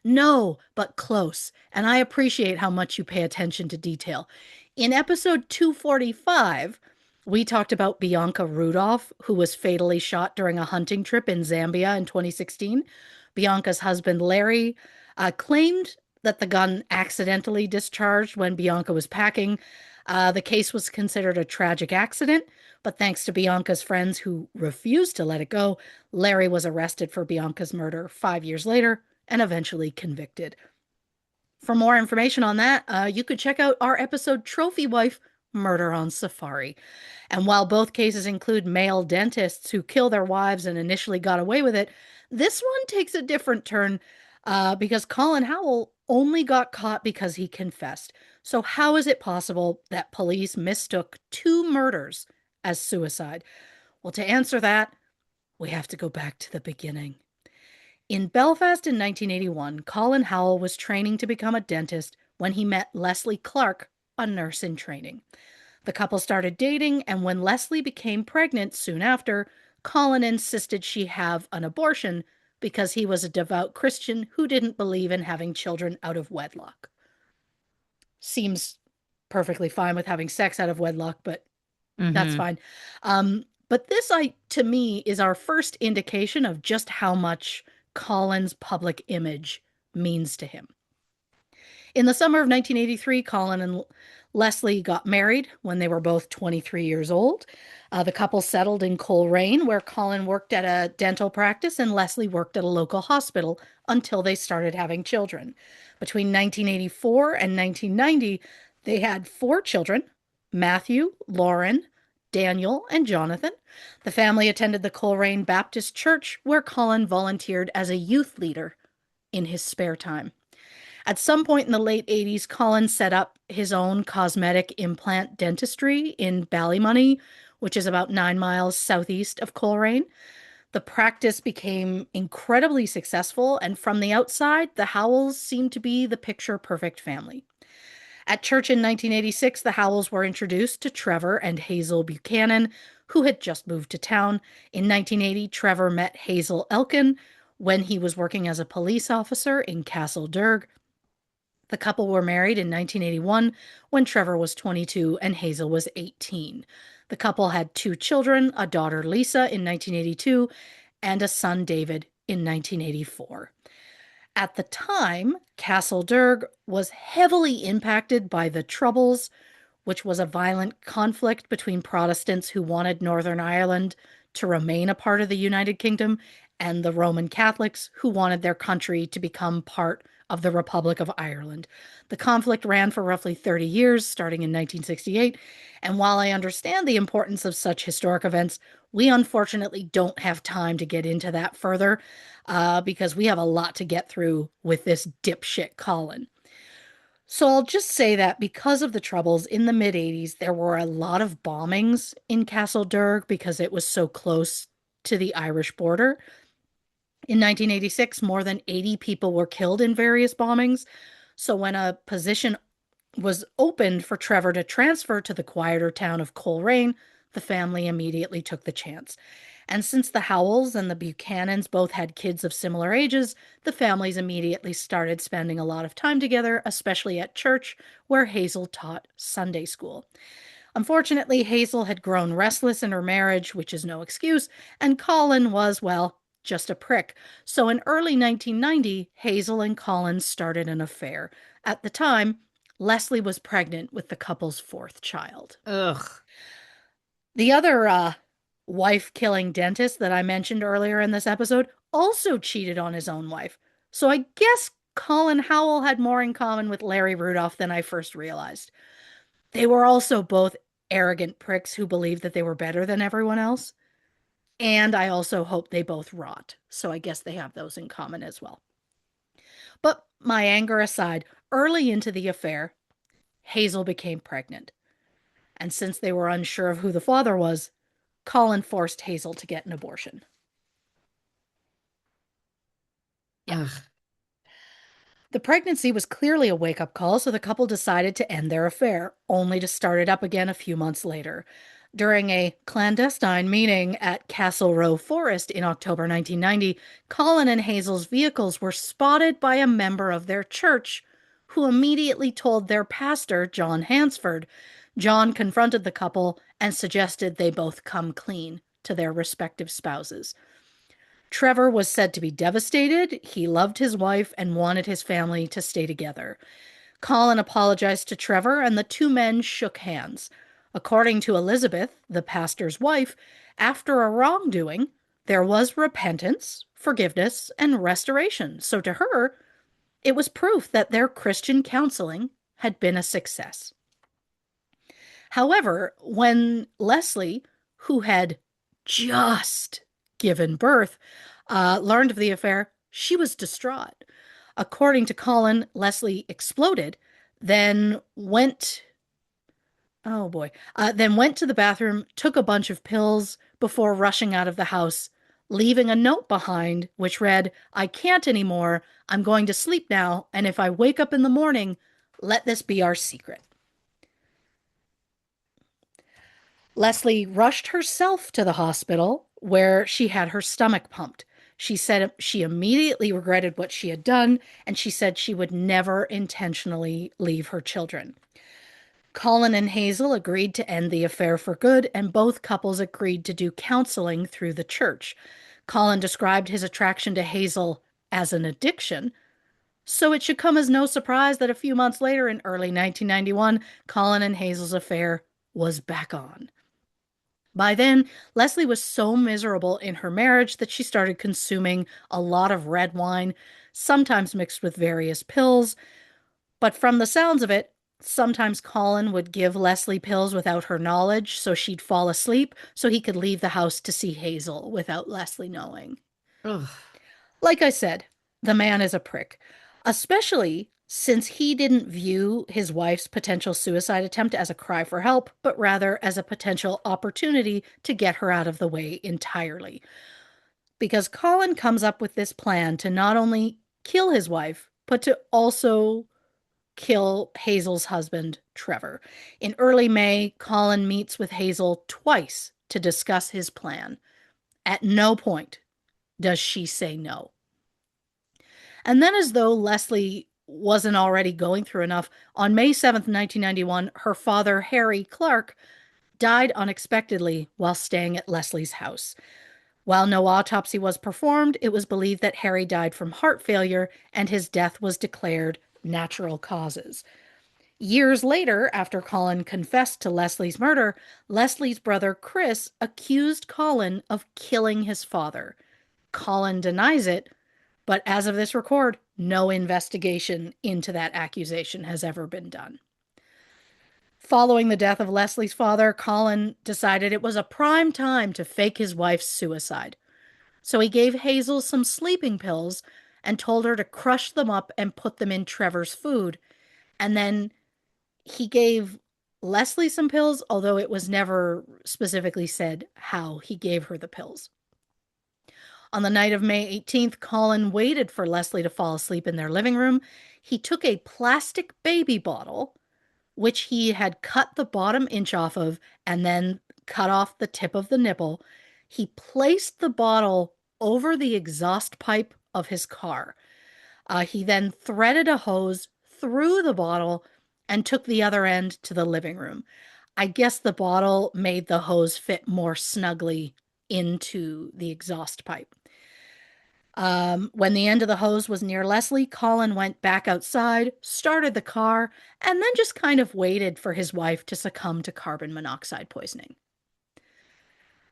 No, but close. And I appreciate how much you pay attention to detail. In episode 245, we talked about Bianca Rudolph, who was fatally shot during a hunting trip in Zambia in 2016. Bianca's husband, Larry, claimed that the gun accidentally discharged when Bianca was packing. The case was considered a tragic accident, but thanks to Bianca's friends who refused to let it go, Larry was arrested for Bianca's murder 5 years later and eventually convicted. For more information on that, you could check out our episode Trophy Wife Murder on Safari. And while both cases include male dentists who kill their wives and initially got away with it, this one takes a different turn because Colin Howell only got caught because he confessed. So, how is it possible that police mistook two murders as suicide? Well, to answer that, we have to go back to the beginning. In Belfast in 1981, Colin Howell was training to become a dentist when he met Leslie Clark, a nurse in training. The couple started dating, and when Leslie became pregnant soon after, Colin insisted she have an abortion because he was a devout Christian who didn't believe in having children out of wedlock. Seems perfectly fine with having sex out of wedlock, but that's Mm-hmm. fine. But this, to me, is our first indication of just how much Colin's public image means to him. In the summer of 1983, Colin and Leslie got married when they were both 23 years old. The couple settled in Coleraine, where Colin worked at a dental practice and Leslie worked at a local hospital until they started having children. Between 1984 and 1990, they had four children: Matthew, Lauren, Daniel, and Jonathan. The family attended the Coleraine Baptist Church, where Colin volunteered as a youth leader in his spare time. At some point in the late 80s, Colin set up his own cosmetic implant dentistry in Ballymoney, which is about 9 miles southeast of Coleraine. The practice became incredibly successful, and from the outside, the Howells seemed to be the picture perfect family. At church in 1986, the Howells were introduced to Trevor and Hazel Buchanan, who had just moved to town. In 1980, Trevor met Hazel Elkin when he was working as a police officer in Castlederg. The couple were married in 1981 when Trevor was 22 and Hazel was 18. The couple had two children, a daughter Lisa in 1982 and a son David in 1984. At the time, Castlederg was heavily impacted by the Troubles, which was a violent conflict between Protestants who wanted Northern Ireland to remain a part of the United Kingdom and the Roman Catholics who wanted their country to become part of the Republic of Ireland. The conflict ran for roughly 30 years, starting in 1968. And while I understand the importance of such historic events, we unfortunately don't have time to get into that further because we have a lot to get through with this dipshit Colin. So I'll just say that because of the Troubles in the mid 80s, there were a lot of bombings in Castlederg because it was so close to the Irish border. In 1986, more than 80 people were killed in various bombings. So when a position was opened for Trevor to transfer to the quieter town of Coleraine, the family immediately took the chance. And since the Howells and the Buchanans both had kids of similar ages, the families immediately started spending a lot of time together, especially at church, where Hazel taught Sunday school. Unfortunately, Hazel had grown restless in her marriage, which is no excuse, and Colin was, well, just a prick. So in early 1990, Hazel and Colin started an affair. At the time, Leslie was pregnant with the couple's fourth child. Ugh. The other wife killing dentist that I mentioned earlier in this episode also cheated on his own wife. So I guess Colin Howell had more in common with Larry Rudolph than I first realized. They were also both arrogant pricks who believed that they were better than everyone else. And I also hope they both rot. So I guess they have those in common as well. But my anger aside, early into the affair, Hazel became pregnant. And since they were unsure of who the father was, Colin forced Hazel to get an abortion. Yeah. Ugh. The pregnancy was clearly a wake up call, so the couple decided to end their affair, only to start it up again a few months later. During a clandestine meeting at Castle Row Forest in October 1990, Colin and Hazel's vehicles were spotted by a member of their church, who immediately told their pastor, John Hansford. John confronted the couple and suggested they both come clean to their respective spouses. Trevor was said to be devastated. He loved his wife and wanted his family to stay together. Colin apologized to Trevor, and the two men shook hands. According to Elizabeth, the pastor's wife, after a wrongdoing, there was repentance, forgiveness, and restoration. So to her, it was proof that their Christian counseling had been a success. However, when Leslie, who had just given birth, learned of the affair, she was distraught. According to Colin, Leslie exploded, then went, oh boy, then went to the bathroom, took a bunch of pills before rushing out of the house, leaving a note behind which read, "I can't anymore. I'm going to sleep now. And if I wake up in the morning, let this be our secret." Leslie rushed herself to the hospital where she had her stomach pumped. She said she immediately regretted what she had done, and she said she would never intentionally leave her children. Colin and Hazel agreed to end the affair for good, and both couples agreed to do counseling through the church. Colin described his attraction to Hazel as an addiction, so it should come as no surprise that a few months later, in early 1991, Colin and Hazel's affair was back on. By then, Leslie was so miserable in her marriage that she started consuming a lot of red wine, sometimes mixed with various pills. But from the sounds of it, sometimes Colin would give Leslie pills without her knowledge so she'd fall asleep so he could leave the house to see Hazel without Leslie knowing. Ugh. Like I said, the man is a prick, especially since he didn't view his wife's potential suicide attempt as a cry for help, but rather as a potential opportunity to get her out of the way entirely. Because Colin comes up with this plan to not only kill his wife, but to also kill Hazel's husband, Trevor. In early May, Colin meets with Hazel twice to discuss his plan. At no point does she say no. And then, as though Leslie wasn't already going through enough, on May 7th, 1991, her father, Harry Clark, died unexpectedly while staying at Leslie's house. While no autopsy was performed, it was believed that Harry died from heart failure and his death was declared natural causes. Years later, after Colin confessed to Leslie's murder, Leslie's brother Chris accused Colin of killing his father. Colin denies it, but as of this record, no investigation into that accusation has ever been done. Following the death of Leslie's father, Colin decided it was a prime time to fake his wife's suicide. So he gave Hazel some sleeping pills and told her to crush them up and put them in Trevor's food. And then he gave Leslie some pills, although it was never specifically said how he gave her the pills. On the night of May 18th, Colin waited for Leslie to fall asleep in their living room. He took a plastic baby bottle, which he had cut the bottom inch off of and then cut off the tip of the nipple. He placed the bottle over the exhaust pipe of his car. He then threaded a hose through the bottle and took the other end to the living room. I guess the bottle made the hose fit more snugly into the exhaust pipe. When the end of the hose was near Leslie, Colin went back outside, started the car, and then just kind of waited for his wife to succumb to carbon monoxide poisoning.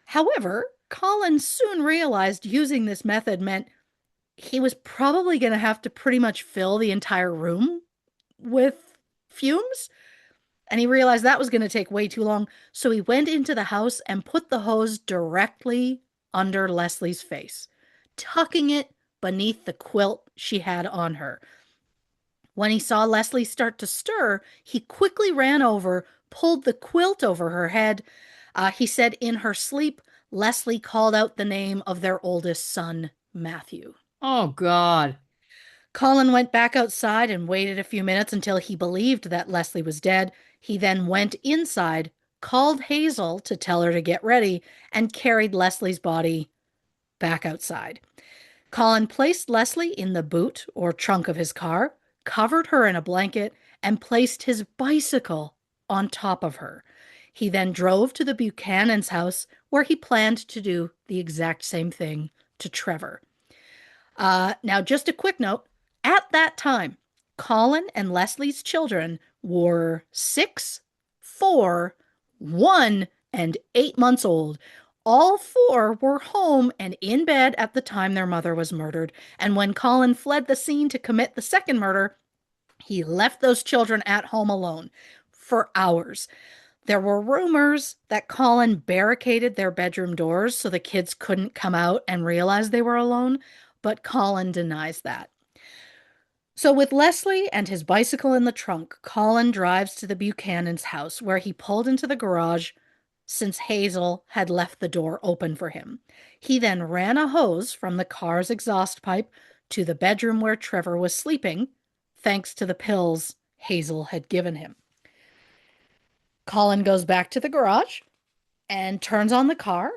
However, Colin soon realized using this method meant he was probably going to have to pretty much fill the entire room with fumes. And he realized that was going to take way too long. So he went into the house and put the hose directly under Leslie's face, tucking it beneath the quilt she had on her. When he saw Leslie start to stir, he quickly ran over, pulled the quilt over her head. He said in her sleep, Leslie called out the name of their oldest son, Matthew. Oh, God. Colin went back outside and waited a few minutes until he believed that Leslie was dead. He then went inside, called Hazel to tell her to get ready, and carried Leslie's body back outside. Colin placed Leslie in the boot or trunk of his car, covered her in a blanket, and placed his bicycle on top of her. He then drove to the Buchanan's house where he planned to do the exact same thing to Trevor. Now, just a quick note. At that time, Colin and Leslie's children were 6, 4, 1, and 8 months old. All four were home and in bed at the time their mother was murdered. And when Colin fled the scene to commit the second murder, he left those children at home alone for hours. There were rumors that Colin barricaded their bedroom doors so the kids couldn't come out and realize they were alone, but Colin denies that. So, with Leslie and his bicycle in the trunk, Colin drives to the Buchanan's house where he pulled into the garage since Hazel had left the door open for him. He then ran a hose from the car's exhaust pipe to the bedroom where Trevor was sleeping, thanks to the pills Hazel had given him. Colin goes back to the garage and turns on the car,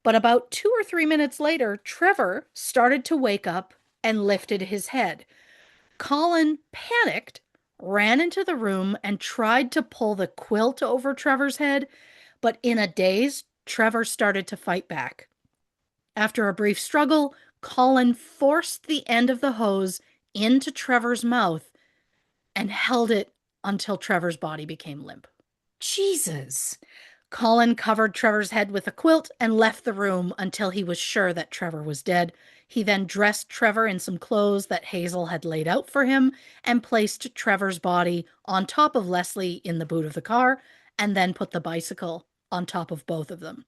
but about 2 or 3 minutes later, Trevor started to wake up and lifted his head. Colin panicked, ran into the room, and tried to pull the quilt over Trevor's head, but in a daze, Trevor started to fight back. After a brief struggle, Colin forced the end of the hose into Trevor's mouth and held it until Trevor's body became limp. Jesus. Colin covered Trevor's head with a quilt and left the room until he was sure that Trevor was dead. He then dressed Trevor in some clothes that Hazel had laid out for him and placed Trevor's body on top of Leslie in the boot of the car and then put the bicycle on top of both of them.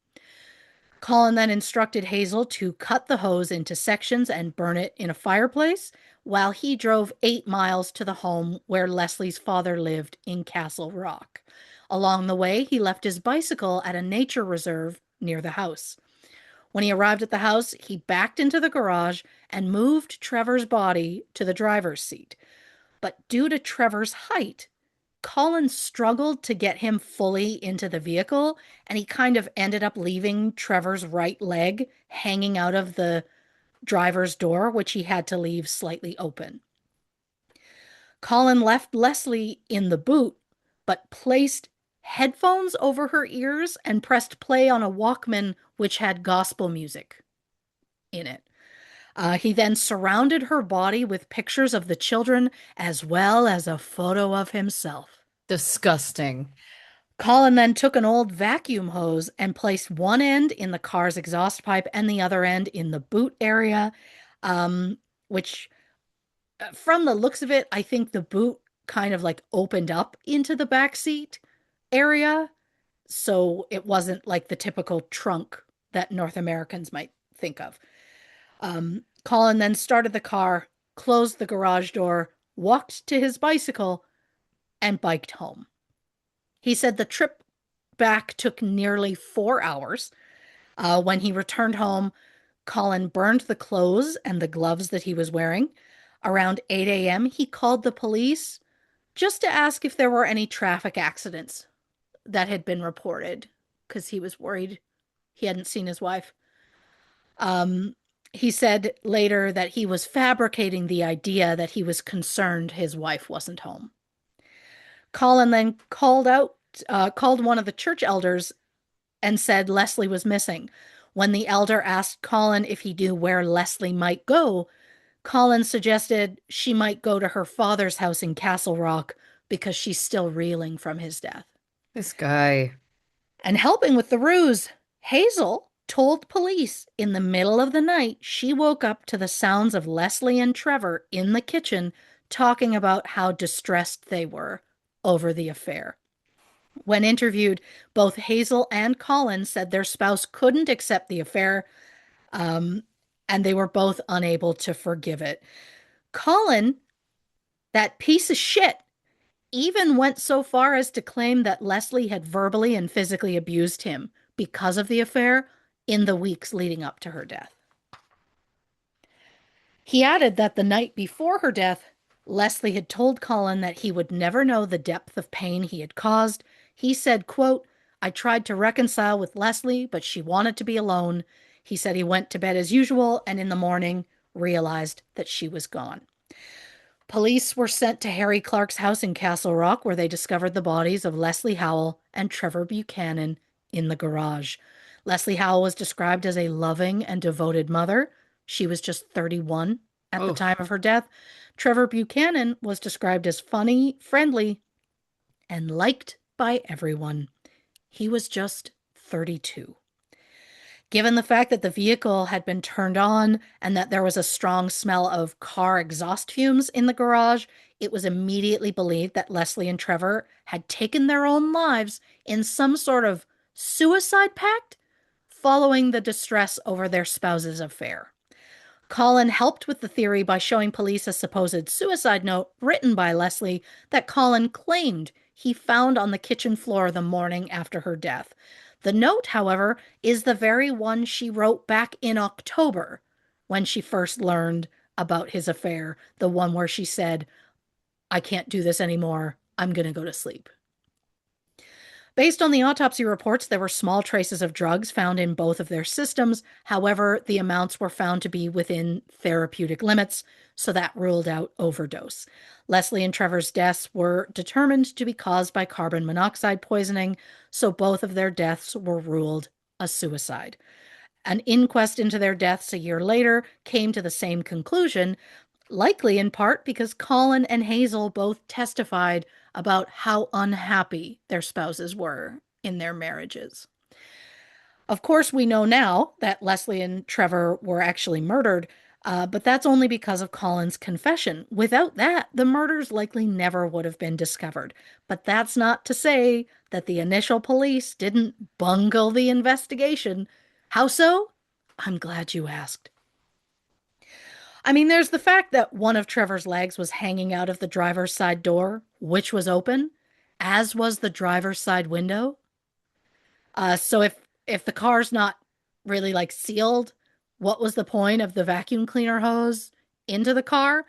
Colin then instructed Hazel to cut the hose into sections and burn it in a fireplace while he drove 8 miles to the home where Leslie's father lived in Castle Rock. Along the way, he left his bicycle at a nature reserve near the house. When he arrived at the house, he backed into the garage and moved Trevor's body to the driver's seat. But due to Trevor's height, Colin struggled to get him fully into the vehicle, and he kind of ended up leaving Trevor's right leg hanging out of the driver's door, which he had to leave slightly open. Colin left Leslie in the boot, but placed headphones over her ears and pressed play on a Walkman which had gospel music in it. He then surrounded her body with pictures of the children as well as a photo of himself. Disgusting. Colin then took an old vacuum hose and placed one end in the car's exhaust pipe and the other end in the boot area, which, from the looks of it, I think the boot kind of like opened up into the back seat area. So it wasn't like the typical trunk that North Americans might think of. Colin then started the car, closed the garage door, walked to his bicycle, and biked home. He said the trip back took nearly 4 hours. When he returned home, Colin burned the clothes and the gloves that he was wearing. Around 8 a.m., he called the police just to ask if there were any traffic accidents that had been reported because he was worried he hadn't seen his wife. He said later that he was fabricating the idea that he was concerned his wife wasn't home. Colin then called one of the church elders and said Leslie was missing. When the elder asked Colin if he knew where Leslie might go, Colin suggested she might go to her father's house in Castle Rock because she's still reeling from his death. This guy. And helping with the ruse, Hazel told police in the middle of the night she woke up to the sounds of Leslie and Trevor in the kitchen talking about how distressed they were over the affair. When interviewed, both Hazel and Colin said their spouse couldn't accept the affair, and they were both unable to forgive it. Colin, that piece of shit, even went so far as to claim that Leslie had verbally and physically abused him because of the affair in the weeks leading up to her death. He added that the night before her death, Leslie had told Colin that he would never know the depth of pain he had caused. He said, quote, "I tried to reconcile with Leslie, but she wanted to be alone." He said he went to bed as usual and in the morning realized that she was gone. Police were sent to Harry Clark's house in Castle Rock, where they discovered the bodies of Leslie Howell and Trevor Buchanan in the garage. Leslie Howell was described as a loving and devoted mother She was just 31 at the Oh, time of her death. Trevor Buchanan was described as funny, friendly, and liked by everyone. He was just 32. Given the fact that the vehicle had been turned on and that there was a strong smell of car exhaust fumes in the garage, it was immediately believed that Leslie and Trevor had taken their own lives in some sort of suicide pact following the distress over their spouse's affair. Colin helped with the theory by showing police a supposed suicide note written by Leslie that Colin claimed he found on the kitchen floor the morning after her death. The note, however, is the very one she wrote back in October when she first learned about his affair, the one where she said, I can't do this anymore. I'm going to go to sleep. Based on the autopsy reports, there were small traces of drugs found in both of their systems. However, the amounts were found to be within therapeutic limits, so that ruled out overdose. Leslie and Trevor's deaths were determined to be caused by carbon monoxide poisoning, so both of their deaths were ruled a suicide. An inquest into their deaths a year later came to the same conclusion, likely in part because Colin and Hazel both testified about how unhappy their spouses were in their marriages. Of course, we know now that Leslie and Trevor were actually murdered, but that's only because of Colin's confession. Without that, the murders likely never would have been discovered. But that's not to say that the initial police didn't bungle the investigation. How so? I'm glad you asked. I mean, there's the fact that one of Trevor's legs was hanging out of the driver's side door, which was open, as was the driver's side window. So if the car's not really like sealed, what was the point of the vacuum cleaner hose into the car?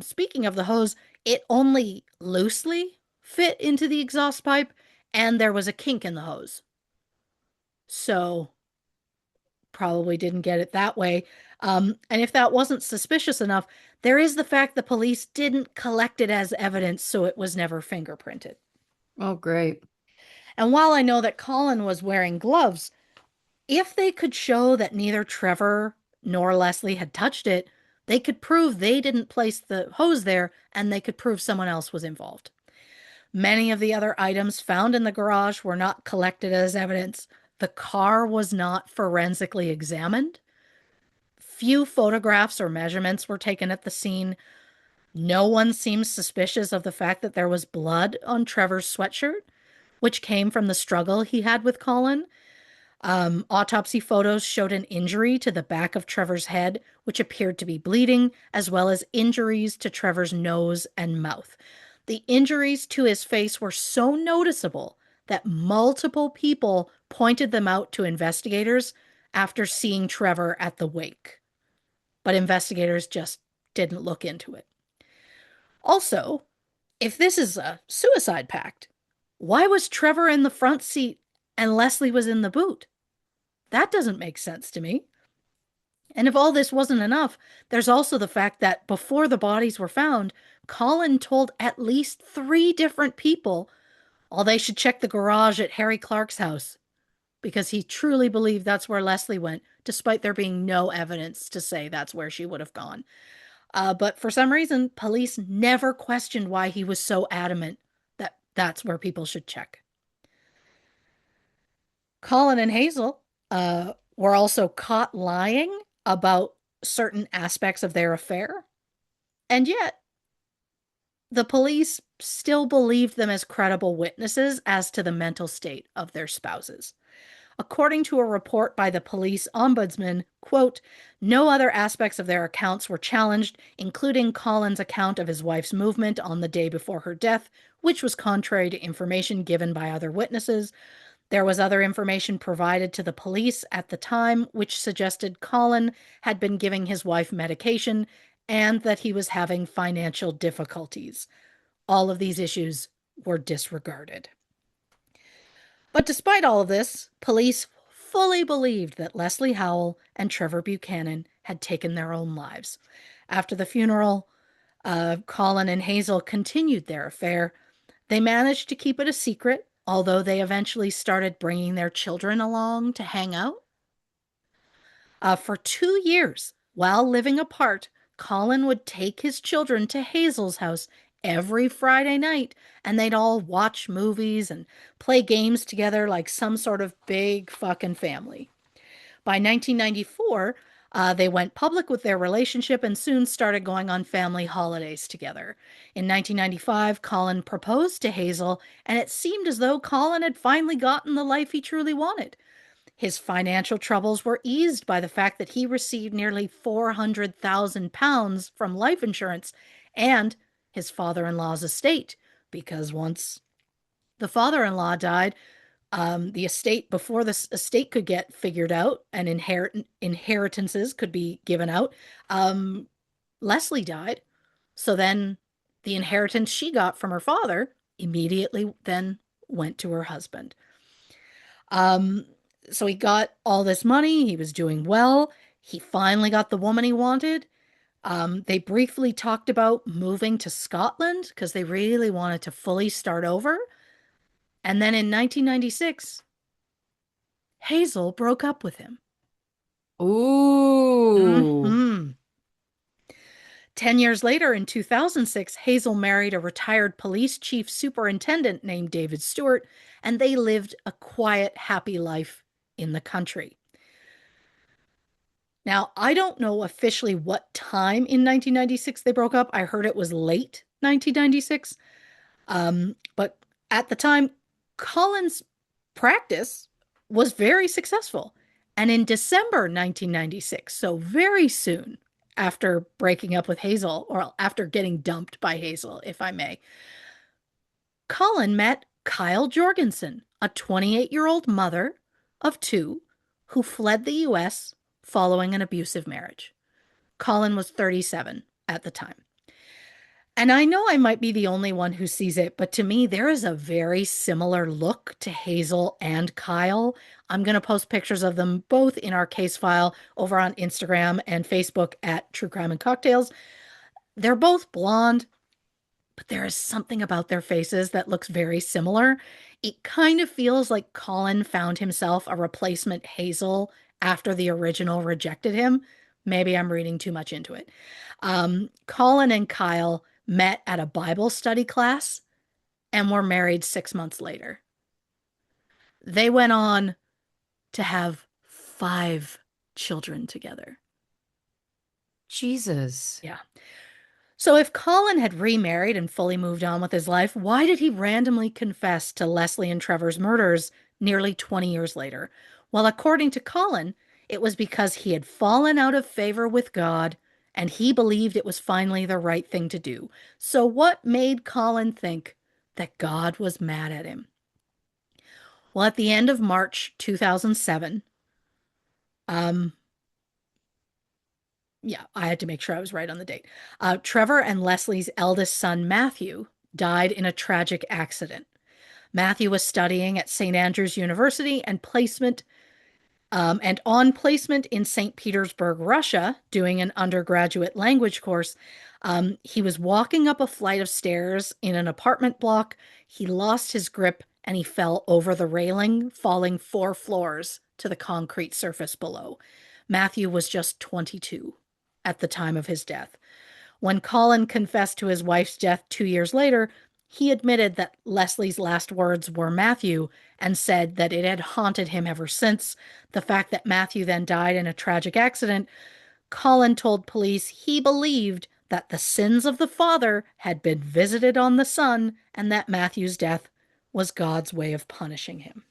Speaking of the hose, it only loosely fit into the exhaust pipe, and there was a kink in the hose. So probably didn't get it that way. And if that wasn't suspicious enough, there is the fact the police didn't collect it as evidence, so it was never fingerprinted. oh, great. And while I know that Colin was wearing gloves, if they could show that neither Trevor nor Leslie had touched it, they could prove they didn't place the hose there and they could prove someone else was involved. Many of the other items found in the garage were not collected as evidence. The car was not forensically examined. Few photographs or measurements were taken at the scene. No one seems suspicious of the fact that there was blood on Trevor's sweatshirt, which came from the struggle he had with Colin. Autopsy photos showed an injury to the back of Trevor's head, which appeared to be bleeding, as well as injuries to Trevor's nose and mouth. The injuries to his face were so noticeable that multiple people pointed them out to investigators after seeing Trevor at the wake. But investigators just didn't look into it. Also, if this is a suicide pact, why was Trevor in the front seat and Leslie was in the boot? That doesn't make sense to me. And if all this wasn't enough, there's also the fact that before the bodies were found, Colin told at least three different people all they should check the garage at Harry Clark's house because he truly believed that's where Leslie went, despite there being no evidence to say that's where she would have gone. But for some reason, police never questioned why he was so adamant that that's where people should check. Colin and Hazel were also caught lying about certain aspects of their affair, and yet the police still believed them as credible witnesses as to the mental state of their spouses. According to a report by the police ombudsman, quote, no other aspects of their accounts were challenged, including Colin's account of his wife's movement on the day before her death, which was contrary to information given by other witnesses. There was other information provided to the police at the time, which suggested Colin had been giving his wife medication and that he was having financial difficulties. All of these issues were disregarded. But despite all of this, police fully believed that Leslie Howell and Trevor Buchanan had taken their own lives. After the funeral, Colin and Hazel continued their affair. They managed to keep it a secret, although they eventually started bringing their children along to hang out. For 2 years, While living apart, Colin would take his children to Hazel's house every Friday night, and they'd all watch movies and play games together like some sort of big fucking family. By 1994, they went public with their relationship and soon started going on family holidays together. In 1995, Colin proposed to Hazel, and it seemed as though Colin had finally gotten the life he truly wanted. His financial troubles were eased by the fact that he received nearly £400,000 from life insurance and his father in law's estate, because once the father in law died, the estate, before this estate could get figured out and inheritances could be given out, um, Leslie died. So then the inheritance she got from her father immediately then went to her husband. Um, so he got all this money. He was doing well. He finally got the woman he wanted. They briefly talked about moving to Scotland because they really wanted to fully start over. And then in 1996, Hazel broke up with him. Ooh. Hmm. 10 years later, in 2006, Hazel married a retired police chief superintendent named David Stewart, and they lived a quiet, happy life in the country. Now, I don't know officially what time in 1996 they broke up. I heard it was late 1996. But at the time, Colin's practice was very successful. And in December 1996, so very soon after breaking up with Hazel, or after getting dumped by Hazel, if I may, Colin met Kyle Jorgensen, a 28-year-old mother of two who fled the US following an abusive marriage. Colin was 37 at the time. And I know I might be the only one who sees it, but to me, there is a very similar look to Hazel and Kyle. I'm going to post pictures of them both in our case file over on Instagram and Facebook at True Crime and Cocktails. They're both blonde, but there is something about their faces that looks very similar. It kind of feels like Colin found himself a replacement Hazel after the original rejected him. Maybe I'm reading too much into it. Colin and Kyle met at a Bible study class and were married 6 months later. They went on to have 5 children together. Jesus. Yeah. So if Colin had remarried and fully moved on with his life, why did he randomly confess to Leslie and Trevor's murders nearly 20 years later? Well, according to Colin, it was because he had fallen out of favor with God and he believed it was finally the right thing to do. So what made Colin think that God was mad at him? Well, at the end of March 2007, um, yeah, I had to make sure I was right on the date. Trevor and Leslie's eldest son, Matthew, died in a tragic accident. Matthew was studying at St. Andrews University and on placement in St. Petersburg, Russia, doing an undergraduate language course. He was walking up a flight of stairs in an apartment block. He lost his grip and he fell over the railing, falling 4 floors to the concrete surface below. Matthew was just 22 at the time of his death. When Colin confessed to his wife's death 2 years later, he admitted that Leslie's last words were Matthew and said that it had haunted him ever since. The fact that Matthew then died in a tragic accident, Colin told police he believed that the sins of the father had been visited on the son and that Matthew's death was God's way of punishing him.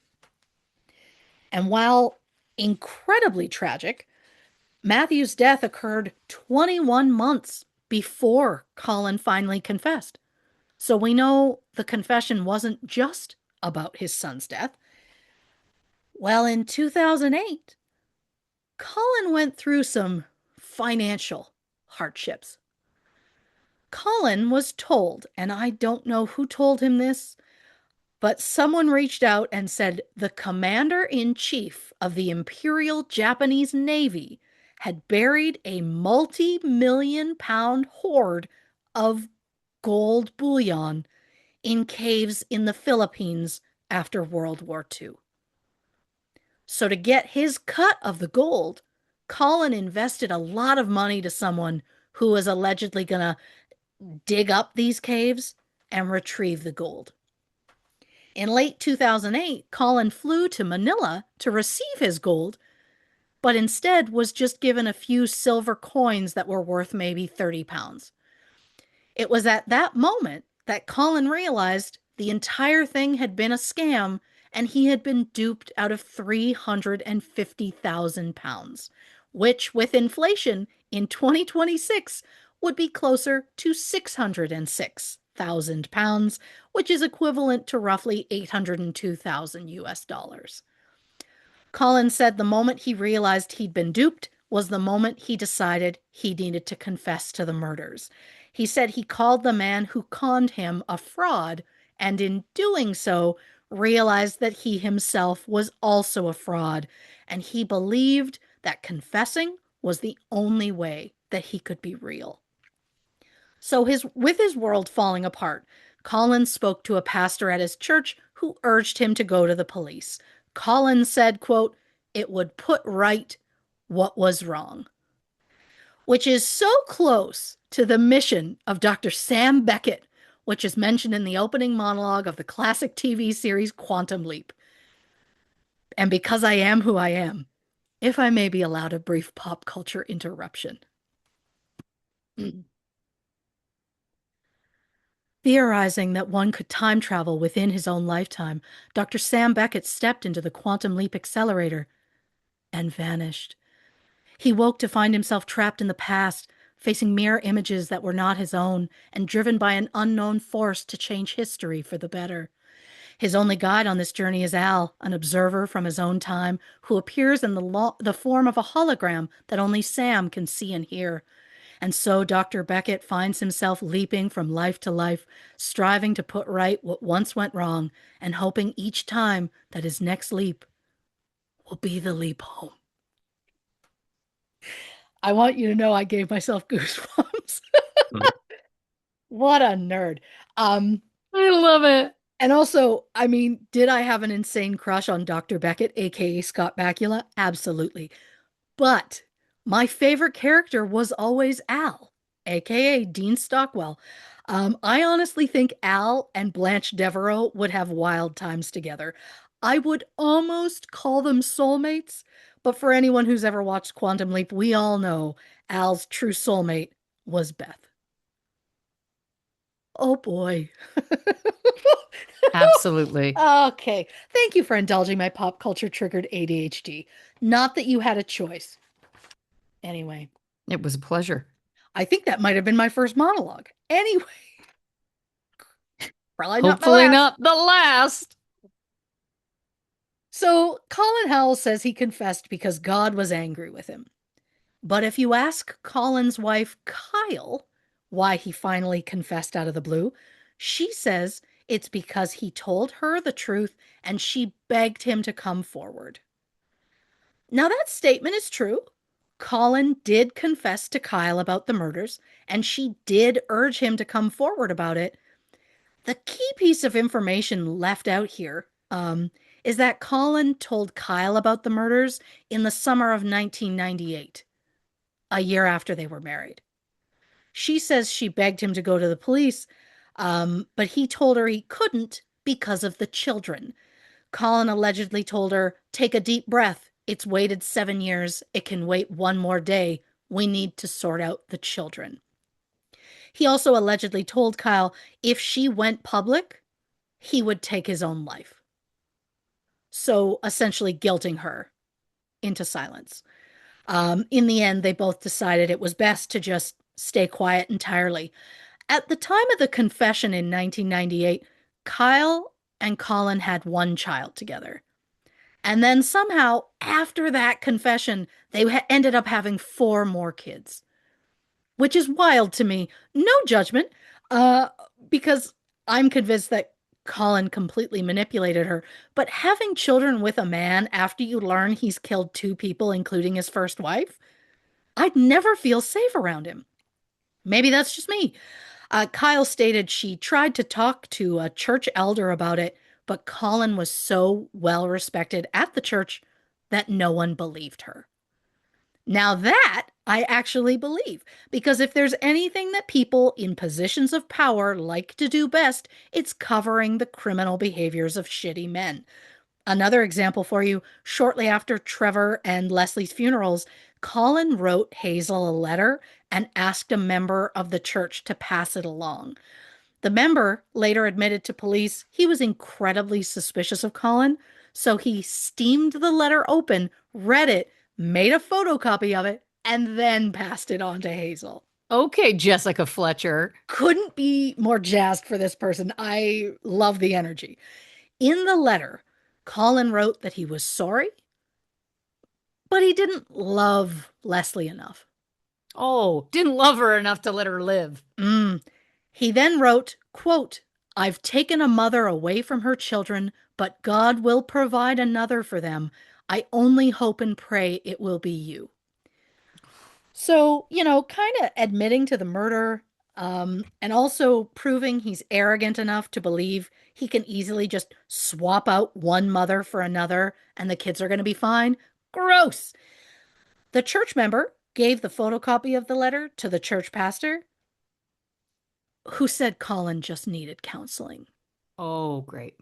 And while incredibly tragic, Matthew's death occurred 21 months before Colin finally confessed. So we know the confession wasn't just about his son's death. Well, in 2008, Colin went through some financial hardships. Colin was told, and I don't know who told him this, but someone reached out and said the commander-in-chief of the Imperial Japanese Navy had buried a multi-million-pound hoard of gold bullion in caves in the Philippines after World War II. So to get his cut of the gold, Colin invested a lot of money to someone who was allegedly going to dig up these caves and retrieve the gold. In late 2008, Colin flew to Manila to receive his gold, but instead was just given a few silver coins that were worth maybe 30 pounds. It was at that moment that Colin realized the entire thing had been a scam and he had been duped out of 350,000 pounds, which with inflation in 2026 would be closer to 606,000 pounds, which is equivalent to roughly 802,000 US dollars. Colin said the moment he realized he'd been duped was the moment he decided he needed to confess to the murders. He said he called the man who conned him a fraud, and in doing so, realized that he himself was also a fraud, and he believed that confessing was the only way that he could be real. So with his world falling apart, Colin spoke to a pastor at his church who urged him to go to the police. Colin said, quote, "It would put right what was wrong," which is so close to the mission of Dr. Sam Beckett, which is mentioned in the opening monologue of the classic TV series Quantum Leap. And because I am who I am, if I may be allowed a brief pop culture interruption. Theorizing that one could time travel within his own lifetime, Dr. Sam Beckett stepped into the quantum leap accelerator and vanished. He woke to find himself trapped in the past, facing mirror images that were not his own, and driven by an unknown force to change history for the better. His only guide on this journey is Al, an observer from his own time who appears in the form of a hologram that only Sam can see and hear. And so Dr. Beckett finds himself leaping from life to life, striving to put right what once went wrong, and hoping each time that his next leap will be the leap home. I want you to know I gave myself goosebumps. What a nerd. Um, I love it. and also, I mean, did I have an insane crush on Dr. Beckett, aka Scott Bakula? Absolutely. But my favorite character was always Al, aka Dean Stockwell. I honestly think Al and Blanche Devereaux would have wild times together. I would almost call them soulmates, but for anyone who's ever watched Quantum Leap, we all know Al's true soulmate was Beth. Oh boy. Absolutely. Okay. Thank you for indulging my pop culture triggered ADHD. Not that you had a choice. Anyway. It was a pleasure. I think that might have been my first monologue. Anyway, probably not my Hopefully last. not the last. So, Colin Howell says he confessed because God was angry with him. But if you ask Colin's wife, Kyle, why he finally confessed out of the blue, she says it's because he told her the truth and she begged him to come forward. Now, that statement is true. Colin did confess to Kyle about the murders, and she did urge him to come forward about it. The key piece of information left out here is that Colin told Kyle about the murders in the summer of 1998, a year after they were married. She says she begged him to go to the police, but he told her he couldn't because of the children. Colin allegedly told her, "Take a deep breath. It's waited 7 years. It can wait one more day. We need to sort out the children." He also allegedly told Kyle if she went public, he would take his own life. So essentially guilting her into silence. In the end, they both decided it was best to just stay quiet entirely. At the time of the confession in 1998, Kyle and Colin had one child together. And then somehow, after that confession, they ended up having four more kids, which is wild to me. No judgment, uh, because I'm convinced that Colin completely manipulated her. But having children with a man after you learn he's killed two people, including his first wife, I'd never feel safe around him. Maybe that's just me. Kyle stated she tried to talk to a church elder about it, but Colin was so well respected at the church that no one believed her. Now that I actually believe, because if there's anything that people in positions of power like to do best, it's covering the criminal behaviors of shitty men. Another example for you, shortly after Trevor and Leslie's funerals, Colin wrote Hazel a letter and asked a member of the church to pass it along. The member later admitted to police he was incredibly suspicious of Colin, so he steamed the letter open, read it, made a photocopy of it, and then passed it on to Hazel. Okay, Jessica Fletcher. Couldn't be more jazzed for this person. I love the energy. In the letter, Colin wrote that he was sorry, but he didn't love Leslie enough. Oh, didn't love her enough to let her live. Mm. He then wrote, quote, I've taken a mother away from her children, but God will provide another for them. I only hope and pray it will be you. So, kind of admitting to the murder, and also proving he's arrogant enough to believe he can easily just swap out one mother for another and the kids are going to be fine. Gross. The church member gave the photocopy of the letter to the church pastor, who said Colin just needed counseling. Oh, great.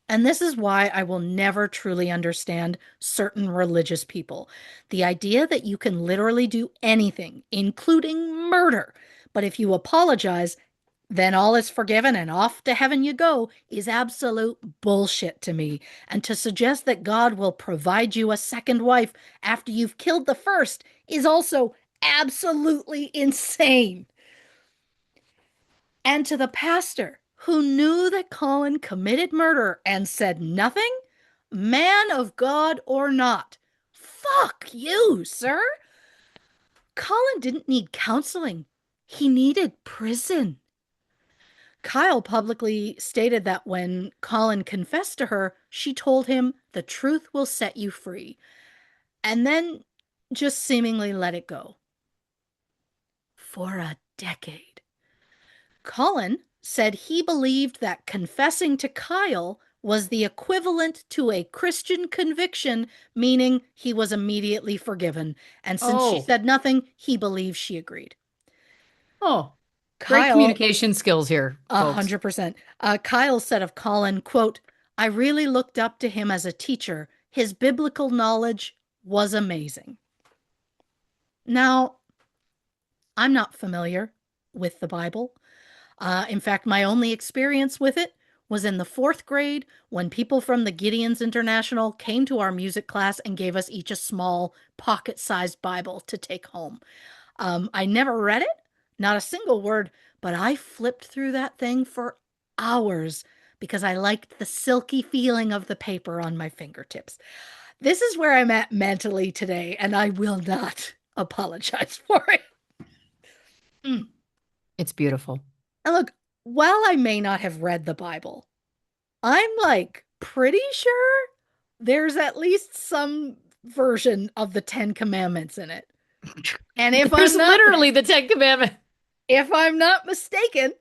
And this is why I will never truly understand certain religious people. The idea that you can literally do anything, including murder, but if you apologize, then all is forgiven and off to heaven you go, is absolute bullshit to me. And to suggest that God will provide you a second wife after you've killed the first is also absolutely insane. And to the pastor who knew that Colin committed murder and said nothing, man of God or not, fuck you, sir. Colin didn't need counseling, he needed prison. Kyle publicly stated that when Colin confessed to her, she told him the truth will set you free, and then just seemingly let it go. For a decade. Colin said he believed that confessing to Kyle was the equivalent to a Christian conviction, meaning he was immediately forgiven. And since she Oh, said nothing, he believed she agreed. oh, great Kyle, communication skills here, folks. 100%. Kyle said of Colin, quote, I really looked up to him as a teacher. His biblical knowledge was amazing. Now, I'm not familiar with the Bible. In fact, my only experience with it was in the fourth grade when people from the Gideon's International came to our music class and gave us each a small pocket sized Bible to take home. I never read it, not a single word, but I flipped through that thing for hours because I liked the silky feeling of the paper on my fingertips. This is where I'm at mentally today, and I will not apologize for it. Mm. It's beautiful. And look, while I may not have read the Bible, I'm like pretty sure there's at least some version of the Ten Commandments in it. And There's literally the Ten Commandments. if I'm not mistaken,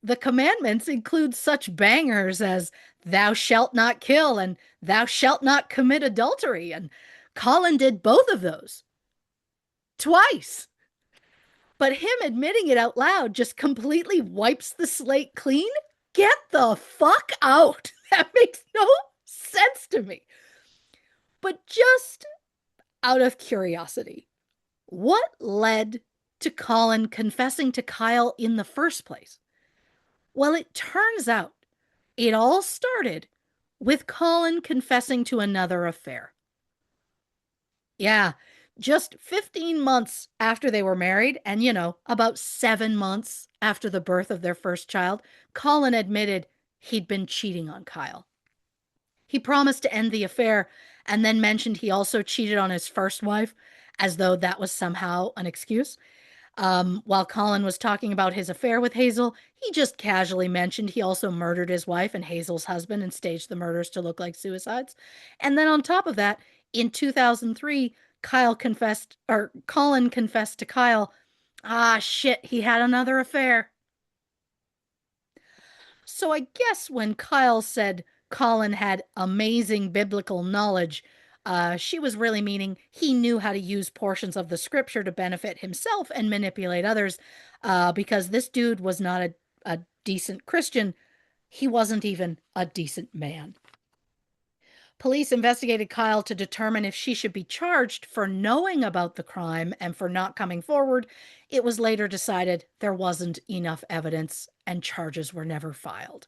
the commandments include such bangers as thou shalt not kill and thou shalt not commit adultery. And Colin did both of those twice. But him admitting it out loud just completely wipes the slate clean. Get the fuck out. That makes no sense to me. But just out of curiosity, what led to Colin confessing to Kyle in the first place? Well, it turns out it all started with Colin confessing to another affair. Yeah, just 15 months after they were married, and about 7 months after the birth of their first child, Colin admitted he'd been cheating on Kyle. He promised to end the affair and then mentioned he also cheated on his first wife, as though that was somehow an excuse. While Colin was talking about his affair with Hazel, he just casually mentioned he also murdered his wife and Hazel's husband and staged the murders to look like suicides. And then on top of that, in 2003, Colin confessed to Kyle, ah, shit, he had another affair. So I guess when Kyle said Colin had amazing biblical knowledge, She was really meaning he knew how to use portions of the scripture to benefit himself and manipulate others, because this dude was not a decent Christian. He wasn't even a decent man. Police investigated Kyle to determine if she should be charged for knowing about the crime and for not coming forward. It was later decided there wasn't enough evidence and charges were never filed.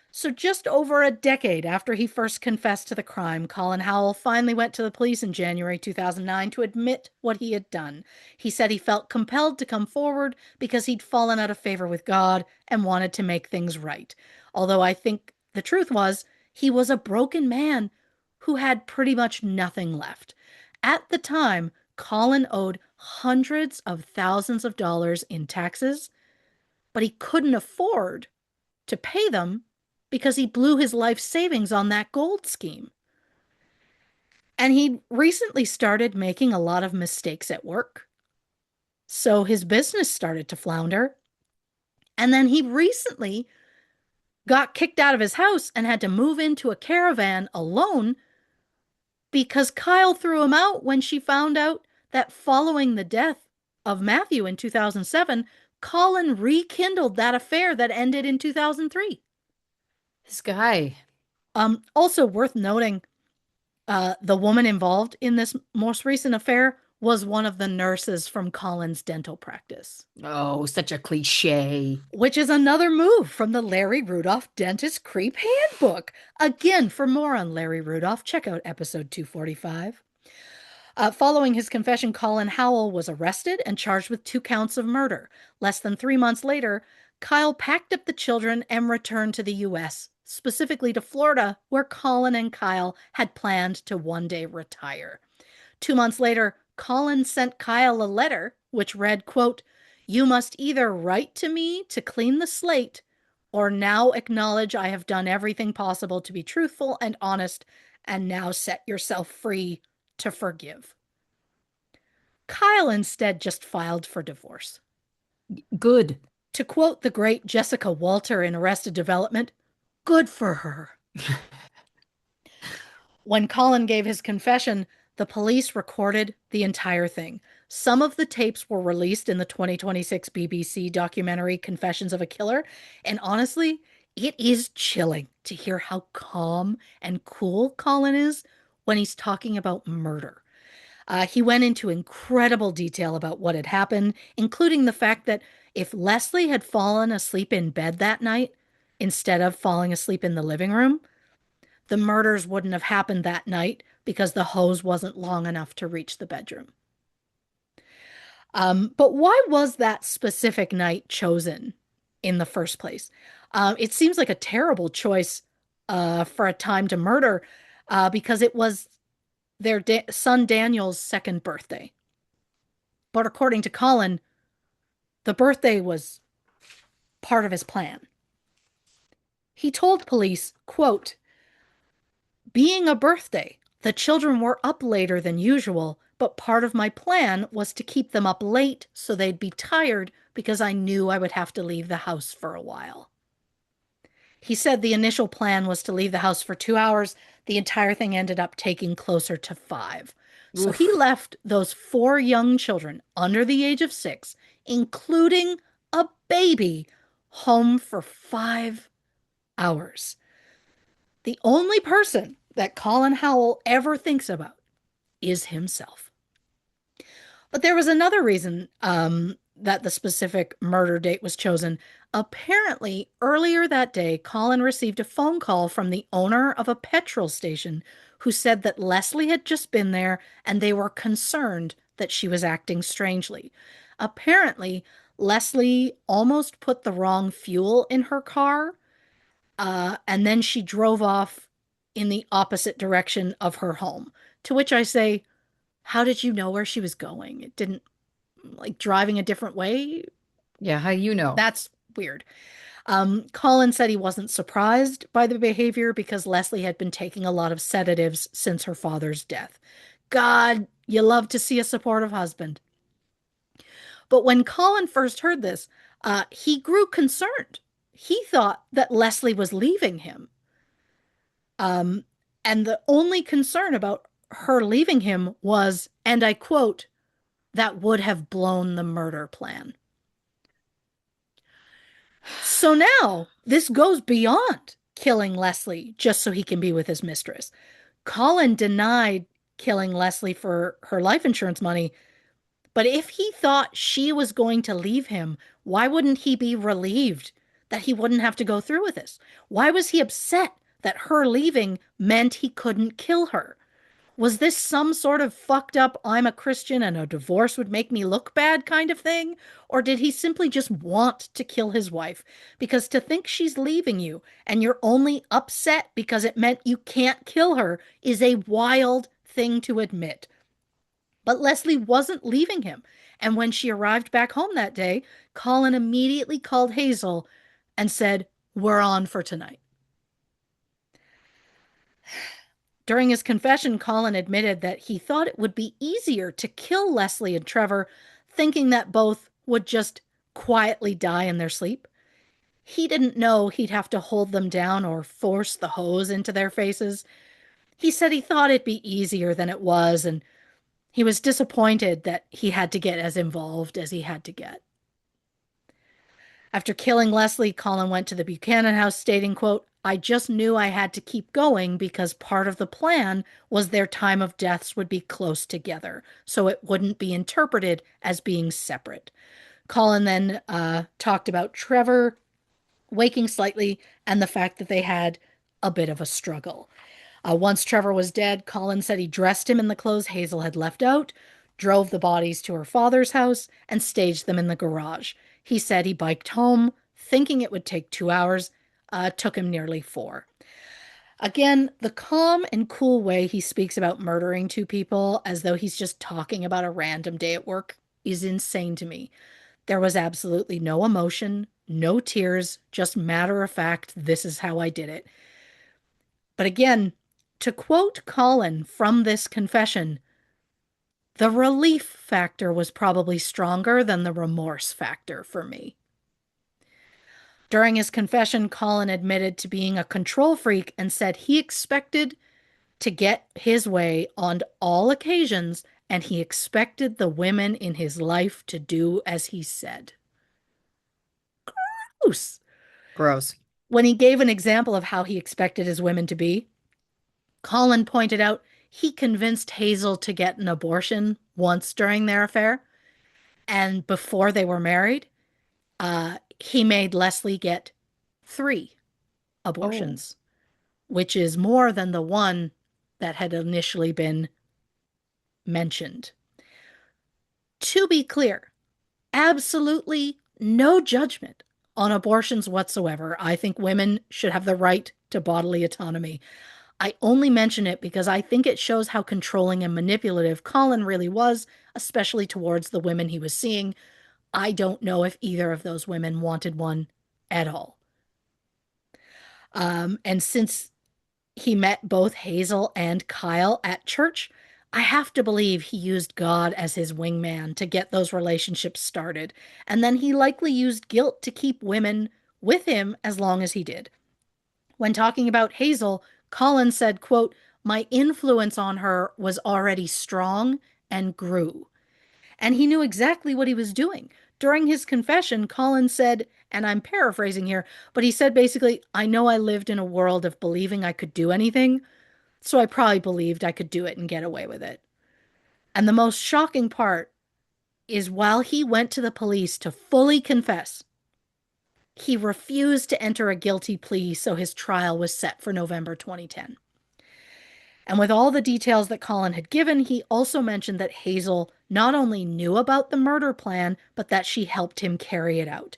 So, just over a decade after he first confessed to the crime, Colin Howell finally went to the police in January 2009 to admit what he had done. He said he felt compelled to come forward because he'd fallen out of favor with God and wanted to make things right. Although I think the truth was, he was a broken man who had pretty much nothing left. At the time, Colin owed hundreds of thousands of dollars in taxes, but he couldn't afford to pay them because he blew his life savings on that gold scheme. And he recently started making a lot of mistakes at work. So his business started to flounder. And then he recently got kicked out of his house and had to move into a caravan alone because Kyle threw him out when she found out that following the death of Matthew in 2007, Colin rekindled that affair that ended in 2003. This guy. Also worth noting, the woman involved in this most recent affair was one of the nurses from Colin's dental practice, Oh, such a cliche. which is another move from the Larry Rudolph Dentist Creep Handbook. Again, for more on Larry Rudolph, check out episode 245. Following his confession, Colin Howell was arrested and charged with 2 counts of murder. Less than 3 months later, Kyle packed up the children and returned to the U.S., specifically to Florida, where Colin and Kyle had planned to one day retire. 2 months later, Colin sent Kyle a letter which read, quote, "You must either write to me to clean the slate or now acknowledge I have done everything possible to be truthful and honest and now set yourself free to forgive." Kyle instead just filed for divorce. Good. To quote the great Jessica Walter in Arrested Development, good for her. When Colin gave his confession, the police recorded the entire thing. Some of the tapes were released in the 2026 BBC documentary Confessions of a Killer, and honestly, it is chilling to hear how calm and cool Colin is when he's talking about murder. He went into incredible detail about what had happened, including the fact that if Leslie had fallen asleep in bed that night instead of falling asleep in the living room, the murders wouldn't have happened that night because the hose wasn't long enough to reach the bedroom. But why was that specific night chosen in the first place? It seems like a terrible choice for a time to murder, because it was their son Daniel's second birthday. But according to Colin, the birthday was part of his plan. He told police, quote, "Being a birthday, the children were up later than usual, but part of my plan was to keep them up late so they'd be tired because I knew I would have to leave the house for a while." He said the initial plan was to leave the house for 2 hours. The entire thing ended up taking closer to 5. So he Oof. left those 4 young children under the age of 6, including a baby, home for 5 hours. The only person that Colin Howell ever thinks about is himself. But there was another reason that the specific murder date was chosen. Apparently, earlier that day, Colin received a phone call from the owner of a petrol station who said that Leslie had just been there and they were concerned that she was acting strangely. Apparently, Leslie almost put the wrong fuel in her car, and then she drove off in the opposite direction of her home. To which I say, how did you know where she was going? It didn't, like, driving a different way. Yeah, how you know? That's weird. Colin said he wasn't surprised by the behavior because Leslie had been taking a lot of sedatives since her father's death. God, you love to see a supportive husband. But when Colin first heard this, he grew concerned. He thought that Leslie was leaving him. Um, and the only concern about her leaving him was, and I quote, that would have blown the murder plan. So now this goes beyond killing Leslie just so he can be with his mistress. Colin denied killing Leslie for her life insurance money, but if he thought she was going to leave him, why wouldn't he be relieved that he wouldn't have to go through with this? Why was he upset that her leaving meant he couldn't kill her? Was this some sort of fucked up, I'm a Christian and a divorce would make me look bad kind of thing? Or did he simply just want to kill his wife? Because to think she's leaving you and you're only upset because it meant you can't kill her is a wild thing to admit. But Leslie wasn't leaving him. And when she arrived back home that day, Colin immediately called Hazel and said, "We're on for tonight." During his confession, Colin admitted that he thought it would be easier to kill Leslie and Trevor, thinking that both would just quietly die in their sleep. He didn't know he'd have to hold them down or force the hose into their faces. He said he thought it'd be easier than it was, and he was disappointed that he had to get as involved as he had to get. After killing Leslie, Colin went to the Buchanan house stating, quote, "I just knew I had to keep going because part of the plan was their time of deaths would be close together, so it wouldn't be interpreted as being separate." Colin then talked about Trevor waking slightly and the fact that they had a bit of a struggle. Once Trevor was dead, Colin said he dressed him in the clothes Hazel had left out, drove the bodies to her father's house, and staged them in the garage. He said he biked home, thinking it would take 2 hours. Took him nearly four. Again, the calm and cool way he speaks about murdering two people as though he's just talking about a random day at work is insane to me. There was absolutely no emotion, no tears, just matter of fact, this is how I did it. But again, to quote Colin from this confession, the relief factor was probably stronger than the remorse factor for me. During his confession, Colin admitted to being a control freak and said he expected to get his way on all occasions and he expected the women in his life to do as he said. Gross. Gross. When he gave an example of how he expected his women to be, Colin pointed out he convinced Hazel to get an abortion once during their affair. And before they were married, he made Leslie get 3 Oh, abortions, which is more than the one that had initially been mentioned. To be clear, absolutely no judgment on abortions whatsoever. I think women should have the right to bodily autonomy. I only mention it because I think it shows how controlling and manipulative Colin really was, especially towards the women he was seeing. I don't know if either of those women wanted one at all. And since he met both Hazel and Kyle at church, I have to believe he used God as his wingman to get those relationships started. And then he likely used guilt to keep women with him as long as he did. When talking about Hazel, Colin said, quote, "My influence on her was already strong and grew." And he knew exactly what he was doing. During his confession, Colin said, and I'm paraphrasing here, but he said basically, "I know I lived in a world of believing I could do anything, so I probably believed I could do it and get away with it." And the most shocking part is while he went to the police to fully confess, he refused to enter a guilty plea, so his trial was set for November 2010. And with all the details that Colin had given, he also mentioned that Hazel not only knew about the murder plan, but that she helped him carry it out.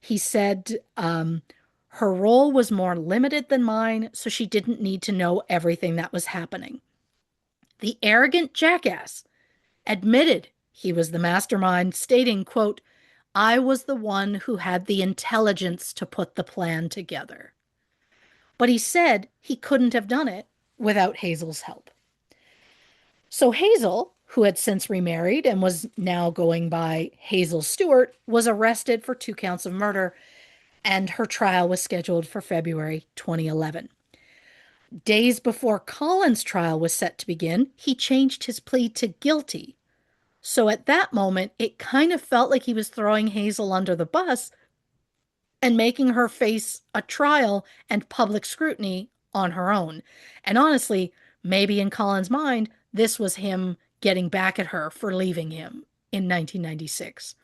He said her role was more limited than mine, so she didn't need to know everything that was happening. The arrogant jackass admitted he was the mastermind, stating, quote, "I was the one who had the intelligence to put the plan together." But he said he couldn't have done it without Hazel's help. So Hazel, who had since remarried and was now going by Hazel Stewart, was arrested for 2 counts of murder, and her trial was scheduled for February 2011. Days before Colin's trial was set to begin, he changed his plea to guilty. So at that moment, it kind of felt like he was throwing Hazel under the bus and making her face a trial and public scrutiny on her own. And honestly, maybe in Colin's mind, this was him getting back at her for leaving him in 1996.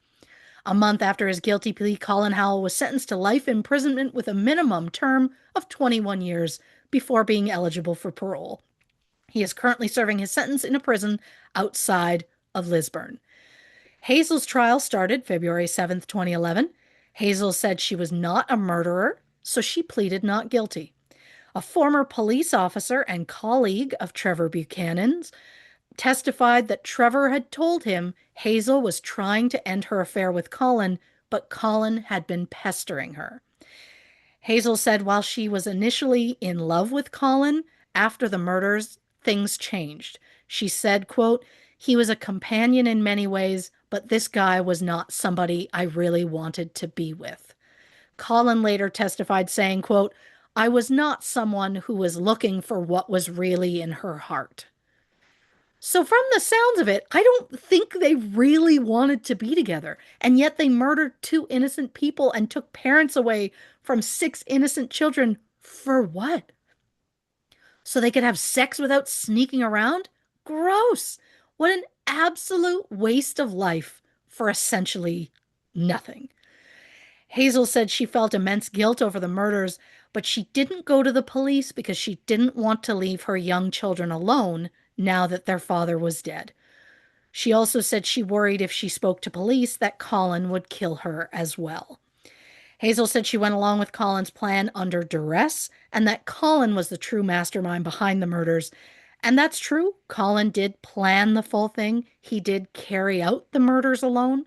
A month after his guilty plea, Colin Howell was sentenced to life imprisonment with a minimum term of 21 years before being eligible for parole. He is currently serving his sentence in a prison outside of Lisburn. Hazel's trial started February 7th, 2011. Hazel said she was not a murderer, so she pleaded not guilty. A former police officer and colleague of Trevor Buchanan's testified that Trevor had told him Hazel was trying to end her affair with Colin, but Colin had been pestering her. Hazel said while she was initially in love with Colin, after the murders, things changed. She said, quote, "He was a companion in many ways, but this guy was not somebody I really wanted to be with." Colin later testified saying, quote, "I was not someone who was looking for what was really in her heart." So, from the sounds of it, I don't think they really wanted to be together. And yet they murdered two innocent people and took parents away from six innocent children for what? So they could have sex without sneaking around? Gross. What an absolute waste of life for essentially nothing. Hazel said she felt immense guilt over the murders, but she didn't go to the police because she didn't want to leave her young children alone now that their father was dead. She also said she worried if she spoke to police that Colin would kill her as well. Hazel said she went along with Colin's plan under duress and that Colin was the true mastermind behind the murders. And that's true. Colin did plan the full thing. He did carry out the murders alone.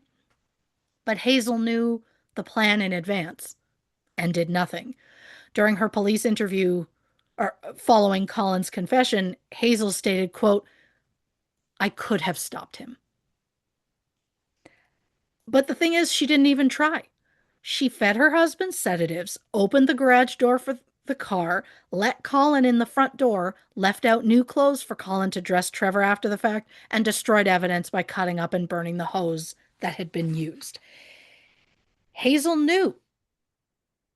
But Hazel knew the plan in advance and did nothing. During her police interview or following Colin's confession, Hazel stated, quote, "I could have stopped him." But the thing is, she didn't even try. She fed her husband sedatives, opened the garage door for the car, let Colin in the front door, left out new clothes for Colin to dress Trevor after the fact, and destroyed evidence by cutting up and burning the hose that had been used. Hazel knew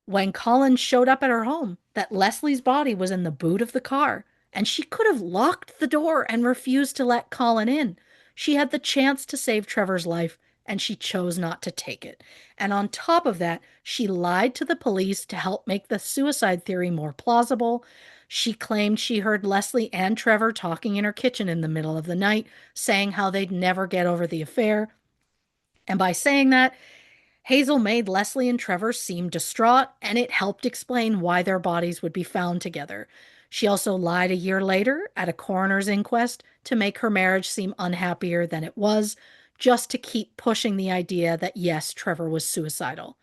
when Colin showed up at her home that Leslie's body was in the boot of the car, and she could have locked the door and refused to let Colin in. She had the chance to save Trevor's life, and she chose not to take it. And on top of that, she lied to the police to help make the suicide theory more plausible. She claimed she heard Leslie and Trevor talking in her kitchen in the middle of the night, saying how they'd never get over the affair. And by saying that, Hazel made Leslie and Trevor seem distraught, and it helped explain why their bodies would be found together. She also lied a year later at a coroner's inquest to make her marriage seem unhappier than it was, just to keep pushing the idea that yes, Trevor was suicidal.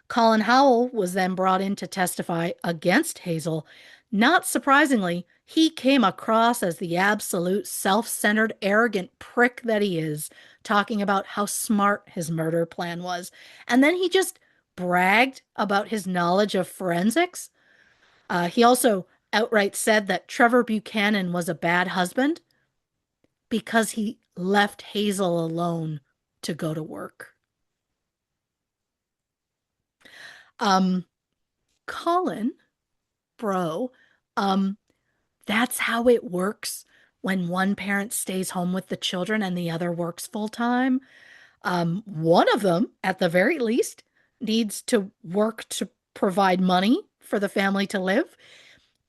Colin Howell was then brought in to testify against Hazel. Not surprisingly, he came across as the absolute self centered, arrogant prick that he is, talking about how smart his murder plan was. And then he just bragged about his knowledge of forensics. He also outright said that Trevor Buchanan was a bad husband because he left Hazel alone to go to work. Um, Colin, bro, um, that's how it works when one parent stays home with the children and the other works full time. One of them, at the very least, needs to work to provide money for the family to live.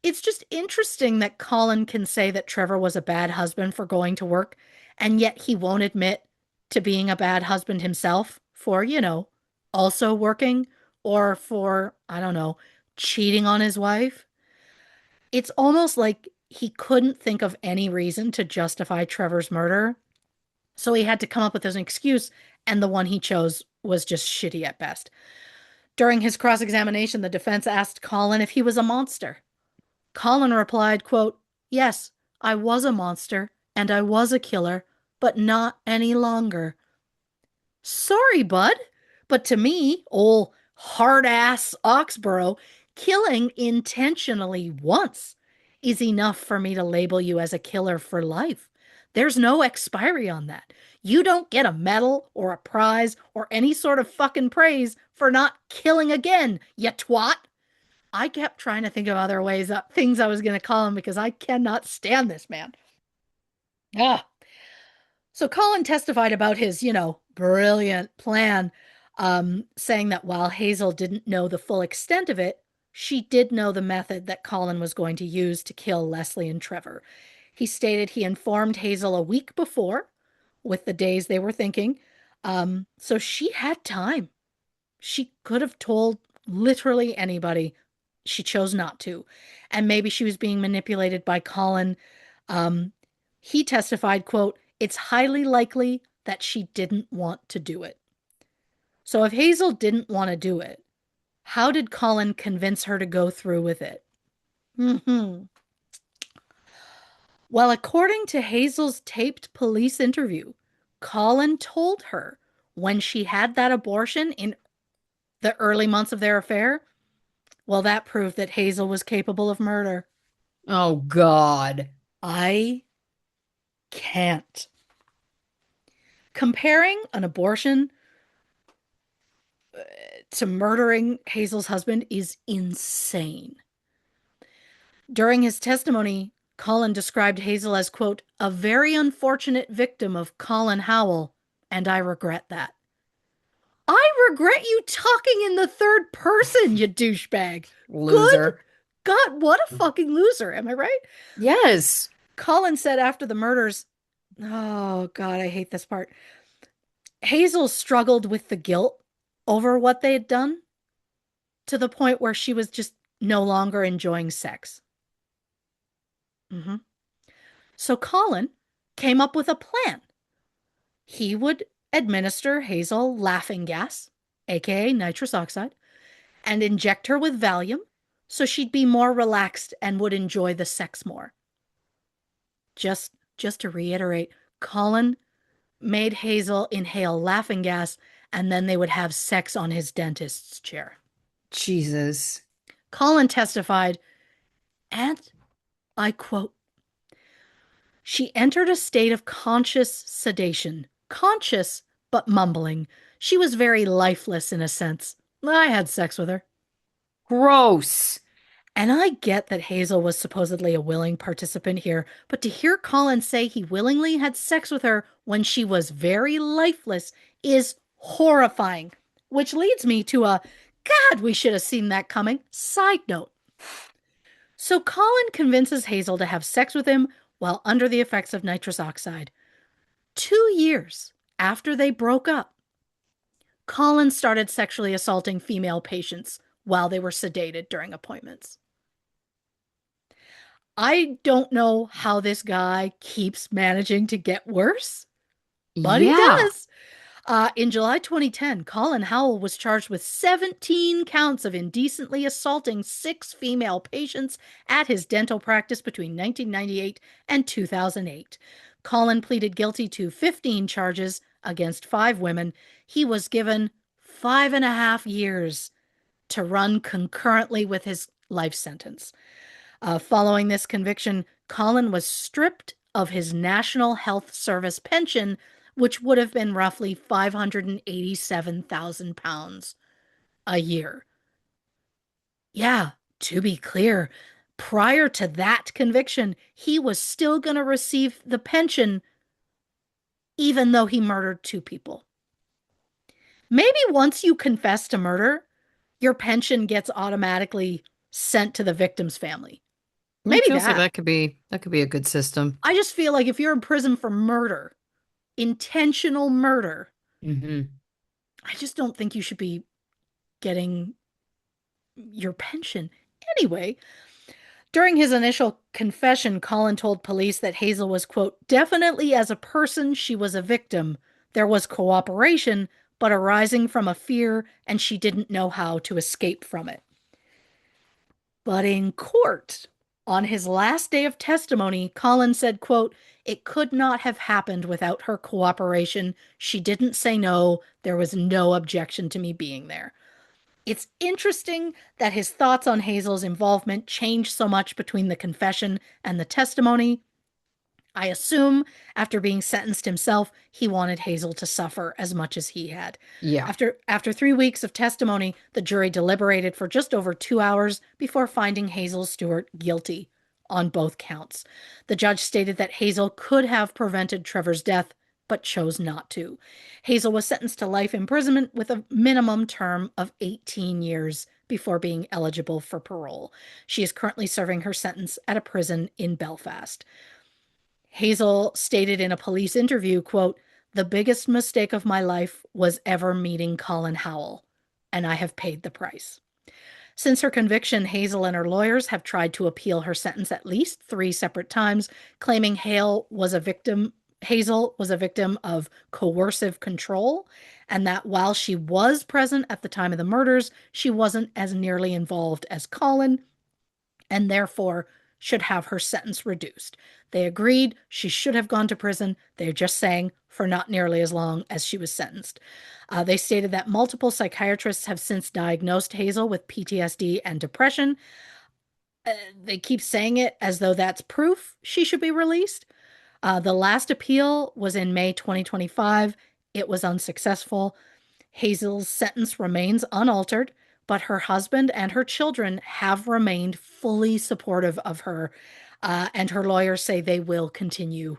It's just interesting that Colin can say that Trevor was a bad husband for going to work, and yet he won't admit to being a bad husband himself for, also working or for, I don't know, cheating on his wife. It's almost like he couldn't think of any reason to justify Trevor's murder. So he had to come up with an excuse, and the one he chose was just shitty at best. During his cross-examination, the defense asked Colin if he was a monster. Colin replied, quote, "Yes, I was a monster, and I was a killer, but not any longer." Sorry, bud, but to me, old hard-ass Oxborough, killing intentionally once is enough for me to label you as a killer for life. There's no expiry on that. You don't get a medal or a prize or any sort of fucking praise for not killing again, you twat. I kept trying to think of other ways, things I was going to call him because I cannot stand this man. Ah. So Colin testified about his, brilliant plan, saying that while Hazel didn't know the full extent of it, she did know the method that Colin was going to use to kill Leslie and Trevor. He stated he informed Hazel a week before with the days they were thinking. So she had time. She could have told literally anybody. She chose not to. And maybe she was being manipulated by Colin. Um, he testified, quote, it's highly likely that she didn't want to do it. So if Hazel didn't want to do it, how did Colin convince her to go through with it? Mm-hmm. Well, according to Hazel's taped police interview, Colin told her when she had that abortion in the early months of their affair, well, that proved that Hazel was capable of murder. Oh, God. I can't. Comparing an abortion to murdering Hazel's husband is insane. During his testimony, Colin described Hazel as, quote, a very unfortunate victim of Colin Howell, and I regret that. I regret you talking in the third person, you douchebag. Good Loser. God, what a fucking loser. Am I right? Yes. Colin said after the murders, oh God, I hate this part. Hazel struggled with the guilt over what they had done to the point where she was just no longer enjoying sex. Mm-hmm. So Colin came up with a plan. He would administer Hazel laughing gas, aka nitrous oxide, and inject her with Valium so she'd be more relaxed and would enjoy the sex more. Just to reiterate, Colin made Hazel inhale laughing gas and then they would have sex on his dentist's chair. Jesus. Colin testified, and I quote, she entered a state of conscious sedation, conscious but mumbling. She was very lifeless in a sense. I had sex with her. Gross. And I get that Hazel was supposedly a willing participant here, but to hear Colin say he willingly had sex with her when she was very lifeless is horrifying. Which leads me to a God, we should have seen that coming side note. So Colin convinces Hazel to have sex with him while under the effects of nitrous oxide. 2 years after they broke up, Colin started sexually assaulting female patients while they were sedated during appointments. I don't know how this guy keeps managing to get worse, but he Yeah. does. In July 2010, Colin Howell was charged with 17 counts of indecently assaulting 6 female patients at his dental practice between 1998 and 2008. Colin pleaded guilty to 15 charges against 5 women. He was given 5.5 years to run concurrently with his life sentence. Following this conviction, Colin was stripped of his National Health Service pension, which would have been roughly £587,000 a year. Yeah, to be clear, prior to that conviction, he was still going to receive the pension even though he murdered 2 people. Maybe once you confess to murder, your pension gets automatically sent to the victim's family. It Maybe feels like that. that could be a good system. I just feel like if you're in prison for murder, intentional murder, Hmm. I just don't think you should be getting your pension. Anyway, during his initial confession, Colin told police that Hazel was, quote, definitely as a person, she was a victim. There was cooperation, but arising from a fear, and she didn't know how to escape from it. But in court, on his last day of testimony, Colin said, quote, it could not have happened without her cooperation. She didn't say no. There was no objection to me being there. It's interesting that his thoughts on Hazel's involvement changed so much between the confession and the testimony. I assume after being sentenced himself, he wanted Hazel to suffer as much as he had. Yeah. After 3 weeks of testimony, the jury deliberated for just over 2 hours before finding Hazel Stewart guilty on both counts. The judge stated that Hazel could have prevented Trevor's death, but chose not to. Hazel was sentenced to life imprisonment with a minimum term of 18 years before being eligible for parole. She is currently serving her sentence at a prison in Belfast. Hazel stated in a police interview, quote, "The biggest mistake of my life was ever meeting Colin Howell, and I have paid the price." Since her conviction, Hazel and her lawyers have tried to appeal her sentence at least 3 separate times, claiming Hazel was a victim of coercive control, and that while she was present at the time of the murders, she wasn't as nearly involved as Colin, and therefore should have her sentence reduced. They agreed she should have gone to prison. They're just saying for not nearly as long as she was sentenced. They stated that multiple psychiatrists have since diagnosed Hazel with PTSD and depression. They keep saying it as though that's proof she should be released. The last appeal was in May 2025. It was unsuccessful. Hazel's sentence remains unaltered, but her husband and her children have remained fully supportive of her, and her lawyers say they will continue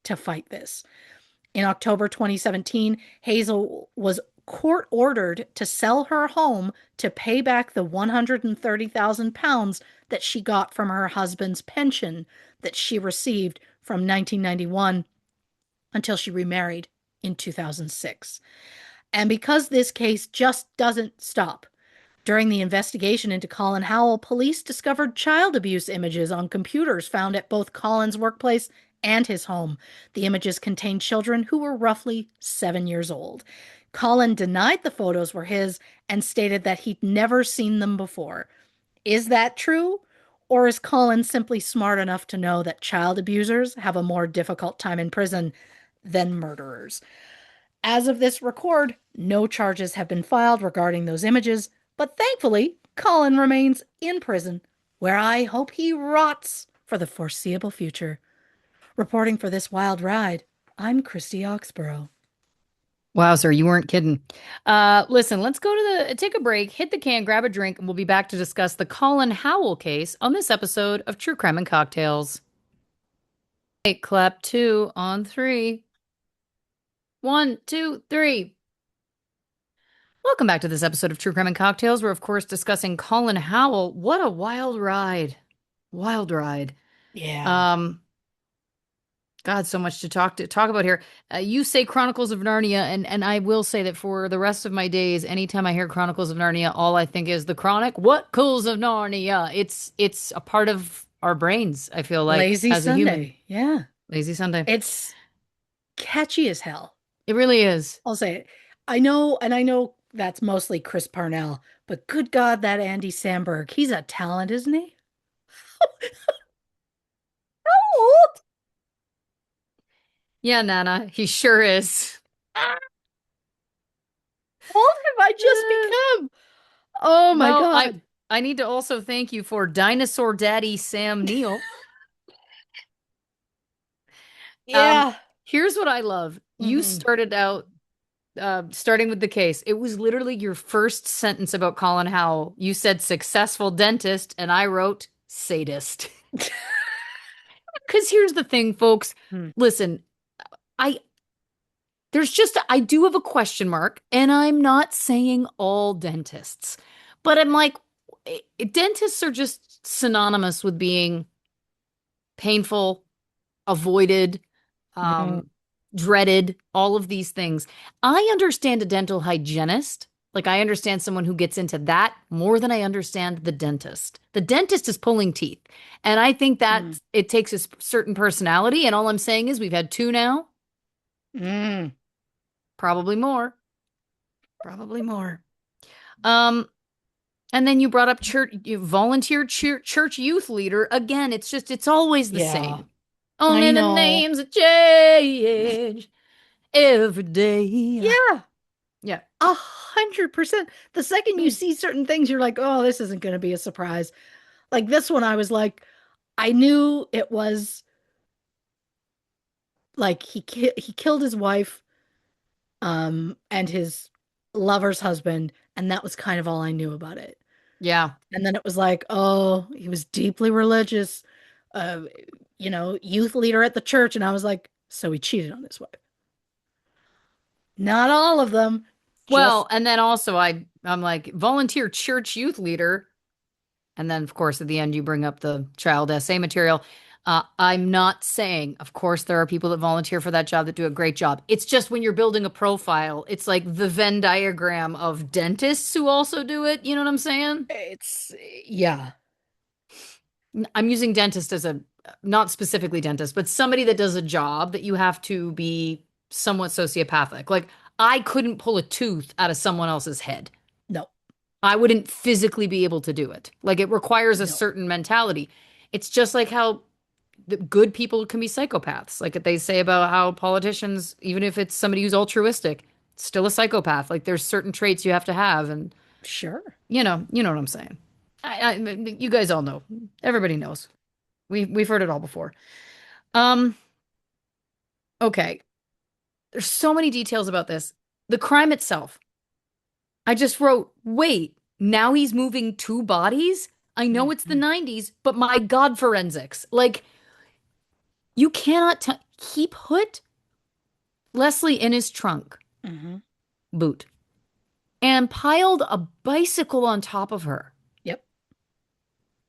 to fight this. In October 2017, Hazel was court ordered to sell her home to pay back the £130,000 that she got from her husband's pension that she received from 1991 until she remarried in 2006. And because this case just doesn't stop, during the investigation into Colin Howell, police discovered child abuse images on computers found at both Colin's workplace and his home. The images contained children who were roughly 7 years old. Colin denied the photos were his and stated that he'd never seen them before. Is that true? Or is Colin simply smart enough to know that child abusers have a more difficult time in prison than murderers? As of this record, no charges have been filed regarding those images, but thankfully, Colin remains in prison, where I hope he rots for the foreseeable future. Reporting for this wild ride, I'm Christy Oxborrow. Wow, sir, you weren't kidding. Listen, let's go to take a break, hit the can, grab a drink, and we'll be back to discuss the Colin Howell case on this episode of True Crime and Cocktails. Hey, clap two on three. One, two, three. Welcome back to this episode of True Crime and Cocktails. We're, of course, discussing Colin Howell. What a wild ride. Wild ride. Yeah. Um, God, so much to talk about here. You say Chronicles of Narnia, and I will say that for the rest of my days, anytime I hear Chronicles of Narnia, all I think is the Chronic. What Cools of Narnia? It's a part of our brains, I feel like, Lazy as a human. Sunday. Yeah. Lazy Sunday. It's catchy as hell. It really is. I'll say it. I know that's mostly Chris Parnell, but good God, that Andy Samberg, he's a talent, isn't he? How old? Yeah, Nana, he sure is. How old have I just Eh, become? Oh my Well, I God. I need to also thank you for Dinosaur Daddy Sam Neill. Um, Yeah. Here's what I love. You Hmm. started out starting with the case. It was literally your first sentence about Colin Howell. You said successful dentist, and I wrote sadist. Because here's the thing, folks. Hmm. Listen, I I do have a question mark, and I'm not saying all dentists, but I'm like, dentists are just synonymous with being painful, avoided, Mm, um, dreaded, all of these things. I understand a dental hygienist. Like, I understand someone who gets into that more than I understand the dentist. The dentist is pulling teeth. And I think mm, that it takes a certain personality. And all I'm saying is we've had two now, mm. probably more, probably more. Um, and then you brought up church, you volunteer church youth leader. Again, it's always the Yeah. same. I Only the know. names change every day. Yeah. Yeah. 100%. The second you see certain things, you're like, oh, this isn't going to be a surprise. Like this one, I was like, I knew it was like he killed his wife, and his lover's husband, and that was kind of all I knew about it. Yeah. And then it was like, oh, he was deeply religious, uh, youth leader at the church, and I was like, so he cheated on his wife. Not all of them, Well, just and then also I'm like volunteer church youth leader. And then, of course, at the end, you bring up the child essay material. I'm not saying, of course, there are people that volunteer for that job that do a great job. It's just when you're building a profile, it's like the Venn diagram of dentists who also do it. You know what I'm saying? it's yeah, I'm using dentist as a, not specifically dentist, but somebody that does a job that you have to be somewhat sociopathic. Like, I couldn't pull a tooth out of someone else's head. no, I wouldn't physically be able to do it. Like, it requires a no, certain mentality. It's just like how the good people can be psychopaths. Like they say about how politicians, even if it's somebody who's altruistic, still a psychopath. Like there's certain traits you have to have, and sure. you know what I'm saying. You guys all know. Everybody knows. We've heard it all before. Um, okay. There's so many details about this. The crime itself. I just wrote, wait, now he's moving two bodies? I know it's the Mhm, 90s, but my God, forensics. Like, you cannot he put Leslie in his trunk mhm. boot and piled a bicycle on top of her, Yep.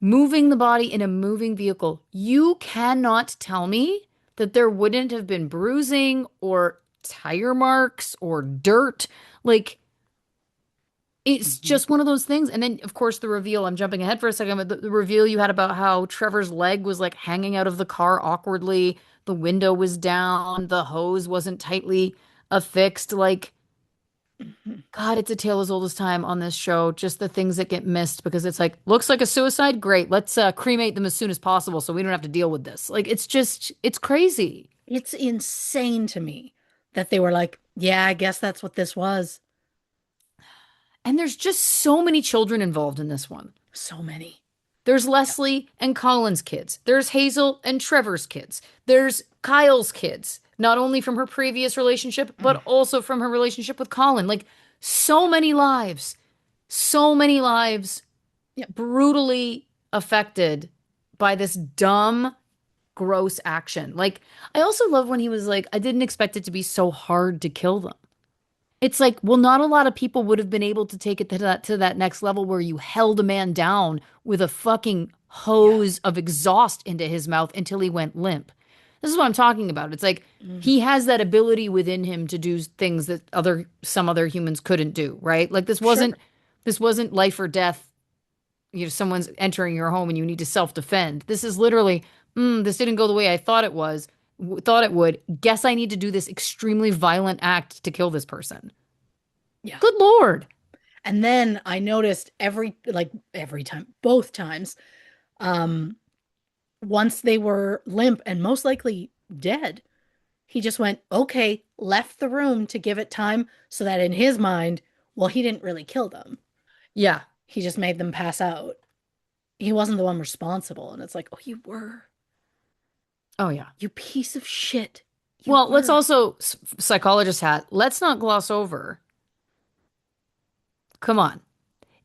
moving the body in a moving vehicle. You cannot tell me that there wouldn't have been bruising or tire marks or dirt. Like, it's Mhm. just one of those things. And then, of course, the reveal. I'm jumping ahead for a second, but the reveal you had about how Trevor's leg was like hanging out of the car awkwardly. The window was down. The hose wasn't tightly affixed. Like, Mhm. God, it's a tale as old as time on this show. Just the things that get missed because it's like, looks like a suicide. Great. Let's cremate them as soon as possible so we don't have to deal with this. Like, it's just, it's crazy. It's insane to me that they were like, yeah, I guess that's what this was. And there's just so many children involved in this one. So many. There's Yep. Leslie and Colin's kids. There's Hazel and Trevor's kids. There's Kyle's kids, not only from her previous relationship, Mm. but also from her relationship with Colin. Like, so many lives Yep. brutally affected by this dumb, gross action. Like, I also love when he was like, I didn't expect it to be so hard to kill them. It's like, well, not a lot of people would have been able to take it to that next level where you held a man down with a fucking Yeah. hose of exhaust into his mouth until he went limp. This is what I'm talking about. It's like Mm. he has that ability within him to do things that some other humans couldn't do, right? Like Sure. this wasn't life or death. You know, someone's entering your home and you need to self-defend. This is literally, this didn't go the way I thought it was, thought it would. Guess I need to do this extremely violent act to kill this person. Yeah. Good Lord. And then I noticed every time, both times, um, once they were limp and most likely dead, he just went, okay, left the room to give it time so that in his mind, well, he didn't really kill them. Yeah. He just made them pass out. He wasn't the one responsible. And it's like, oh, you were. Oh, yeah. You piece of shit. You Well, let's were. also, psychologist hat, let's not gloss over. Come on.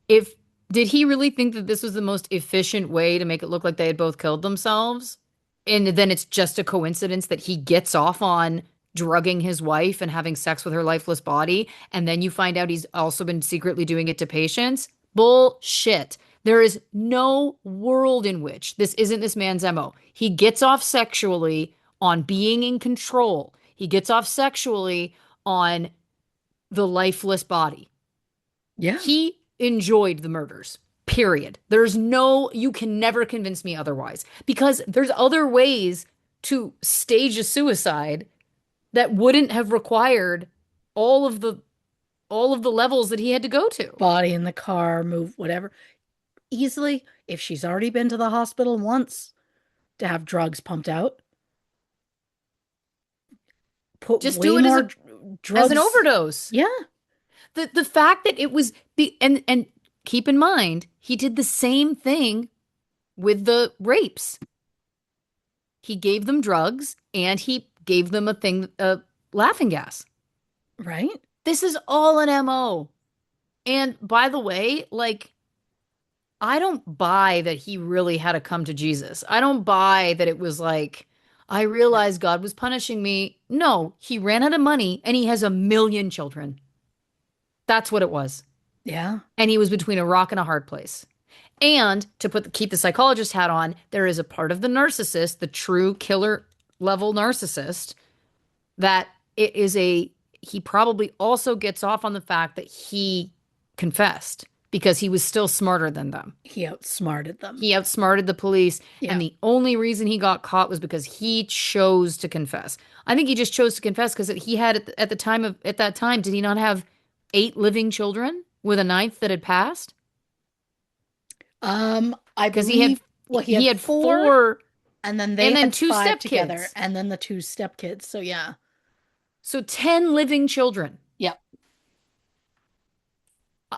If, did he really think that this was the most efficient way to make it look like they had both killed themselves? And then it's just a coincidence that he gets off on drugging his wife and having sex with her lifeless body. And then you find out he's also been secretly doing it to patients. Bullshit. There is no world in which this isn't this man's MO. He gets off sexually on being in control. He gets off sexually on the lifeless body. Yeah. He enjoyed the murders. Period. There's no, you can never convince me otherwise because there's other ways to stage a suicide that wouldn't have required all of the all of the levels that he had to go to. Body in the car, move, whatever. Easily, if she's already been to the hospital once to have drugs pumped out, put Just do way it more as an drugs. overdose. Yeah. The fact that it was and keep in mind, he did the same thing with the rapes. He gave them drugs and he gave them a laughing gas. Right? This is all an MO. And by the way, like, I don't buy that he really had to come to Jesus. I don't buy that it was like, I Yeah. realized God was punishing me. No, he ran out of money and he has a million children. That's what it was. Yeah. And he was between a rock and a hard place. And to keep the psychologist hat on, there is a part of the narcissist, the true killer level narcissist, that it is a he probably also gets off on the fact that he confessed because he was still smarter than them. He outsmarted them. He outsmarted the police, and Yeah. the only reason he got caught was because he chose to confess. I think he just chose to confess because he had at that time, did he not have 8 living children with a ninth that had passed? I Because believe, well, he he had had four, four and then and they then had two five together, stepkids. and then the two stepkids. So yeah. So 10 living children. Yeah.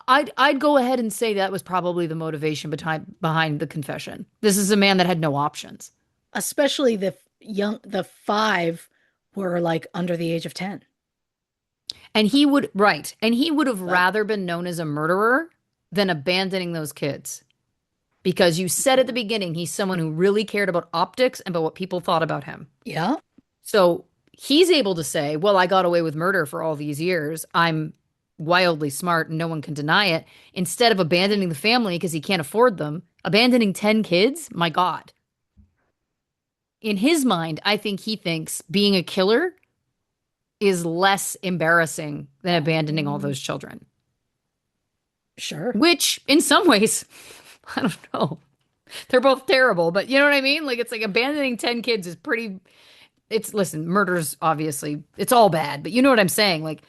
I'd go ahead and say that was probably the motivation behind the confession. This is a man that had no options. Especially the five were like under the age of 10. And he would have But rather been known as a murderer than abandoning those kids. Because you said at the beginning he's someone who really cared about optics and about what people thought about him. yeah. So he's able to say, well, I got away with murder for all these years. I'm wildly smart and no one can deny it. Instead of abandoning the family because he can't afford them, abandoning 10 kids, my God. In his mind, I think he thinks being a killer is less embarrassing than abandoning all Mm, those children, sure. which in some ways, I don't know. They're both terrible, but you know what I mean? Like, it's like abandoning 10 kids is pretty. Listen, murder's obviously, it's all bad, but you know what I'm saying? Like,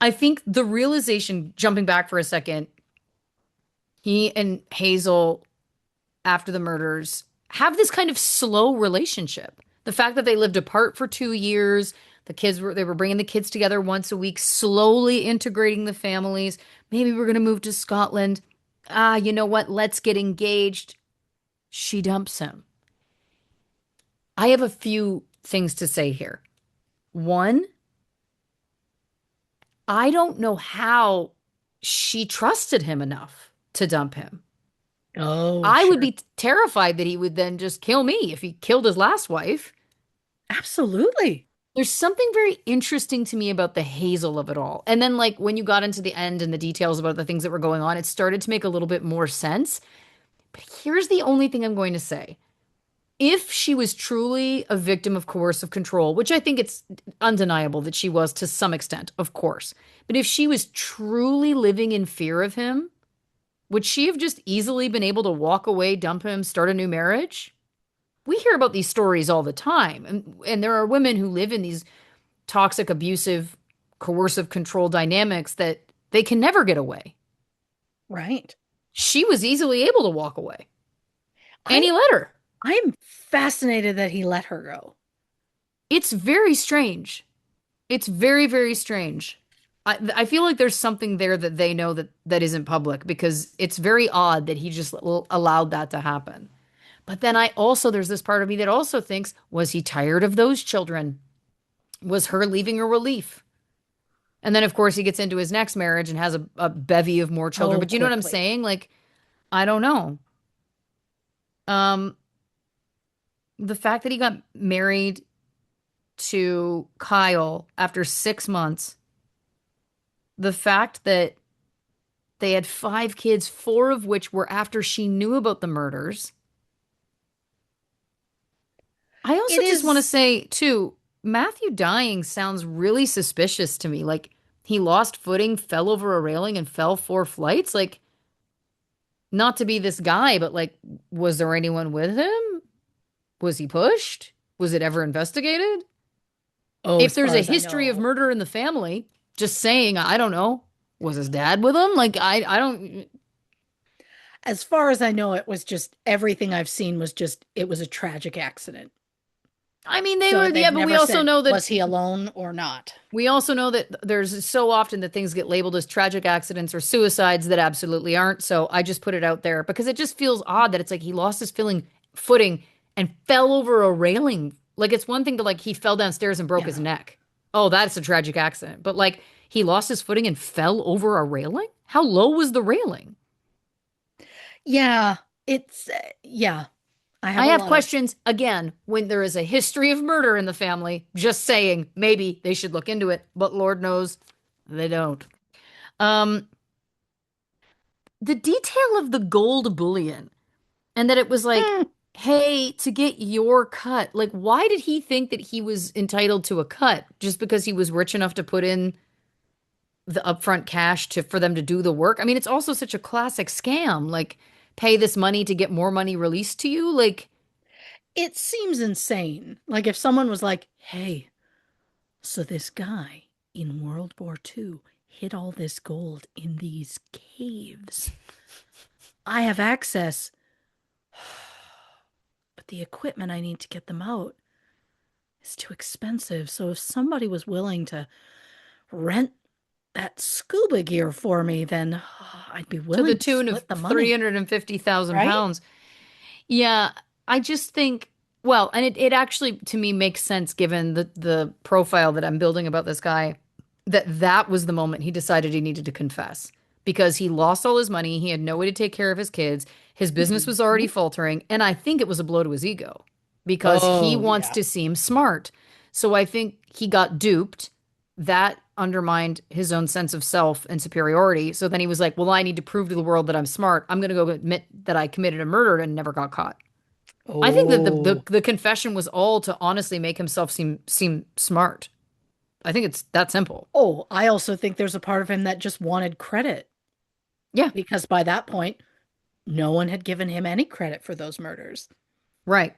I think the realization, jumping back for a second, he and Hazel, after the murders, have this kind of slow relationship. The fact that they lived apart for 2 years, they were bringing the kids together once a week, slowly integrating the families. Maybe we're going to move to Scotland. Ah, you know what? Let's get engaged. She dumps him. I have a few things to say here. One, I don't know how she trusted him enough to dump him. Oh, I would sure. be terrified that he would then just kill me if he killed his last wife. Absolutely. There's something very interesting to me about the Hazel of it all. And then, like, when you got into the end and the details about the things that were going on, it started to make a little bit more sense. But here's the only thing I'm going to say. If she was truly a victim of coercive control, which I think it's undeniable that she was to some extent, of course, but if she was truly living in fear of him, would she have just easily been able to walk away, dump him, start a new marriage? We hear about these stories all the time. And there are women who live in these toxic, abusive, coercive control dynamics that they can never get away. Right. She was easily able to walk away. And I he let her. I'm fascinated that he let her go. It's very strange. It's very, very strange. I feel like there's something there that they know that isn't public because it's very odd that he just allowed that to happen. But then there's this part of me that also thinks, was he tired of those children? Was her leaving a relief? And then, of course, he gets into his next marriage and has a bevy of more children. Oh, But you know what I'm quickly. saying? Like, I don't know. Um, the fact that he got married to Kyle after 6 months, the fact that they had 5 kids, 4 of which were after she knew about the murders. I also It just want to is. say, too, Matthew dying sounds really suspicious to me. Like, he lost footing, fell over a railing, and fell 4 flights. Like, not to be this guy, but like, was there anyone with him? Was he pushed? Was it ever investigated? Oh, If as there's far a as I history of know. murder in the family, just saying, I don't know. Was his dad with him? Like, I don't. As far as I know, it was just everything I've seen was just it was a tragic accident. I mean, they So were, yeah, they've but never said, was he alone or not? we also know that there's so often that things get labeled as tragic accidents or suicides that absolutely aren't. So I just put it out there because it just feels odd that it's like he lost his footing and fell over a railing. Like it's one thing to like he fell downstairs and broke his Yeah. neck. Oh, that's a tragic accident. But like he lost his footing and fell over a railing? How low was the railing? Yeah. It's, yeah. I have I a have lot of, questions again when there is a history of murder in the family. Just saying, maybe they should look into it, but Lord knows they don't. Um, the detail of the gold bullion and that it was like, hmm, hey, to get your cut. Like, why did he think that he was entitled to a cut just because he was rich enough to put in the upfront cash to for them to do the work? I mean, it's also such a classic scam. Like, pay this money to get more money released to you. Like, it seems insane. Like if someone was like, hey, so this guy in World War II hid all this gold in these caves. I have access, but the equipment I need to get them out is too expensive. So if somebody was willing to rent that scuba gear for me, then I'd be to the willing to tune of split the money, 350,000 right? pounds. Yeah, I just think, well, and it actually to me makes sense given the profile that I'm building about this guy, that that was the moment he decided he needed to confess because he lost all his money, he had no way to take care of his kids, his business was already Mhm. faltering, and I think it was a blow to his ego because he Oh, wants yeah. to seem smart. So I think he got duped. That undermined his own sense of self and superiority. So then he was like, well, I need to prove to the world that I'm smart. I'm going to go admit that I committed a murder and never got caught. I think that Oh, the confession was all to honestly make himself seem smart. I think it's that simple. oh, I also think there's a part of him that just wanted credit Yeah, because by that point, no one had given him any credit for those murders. right.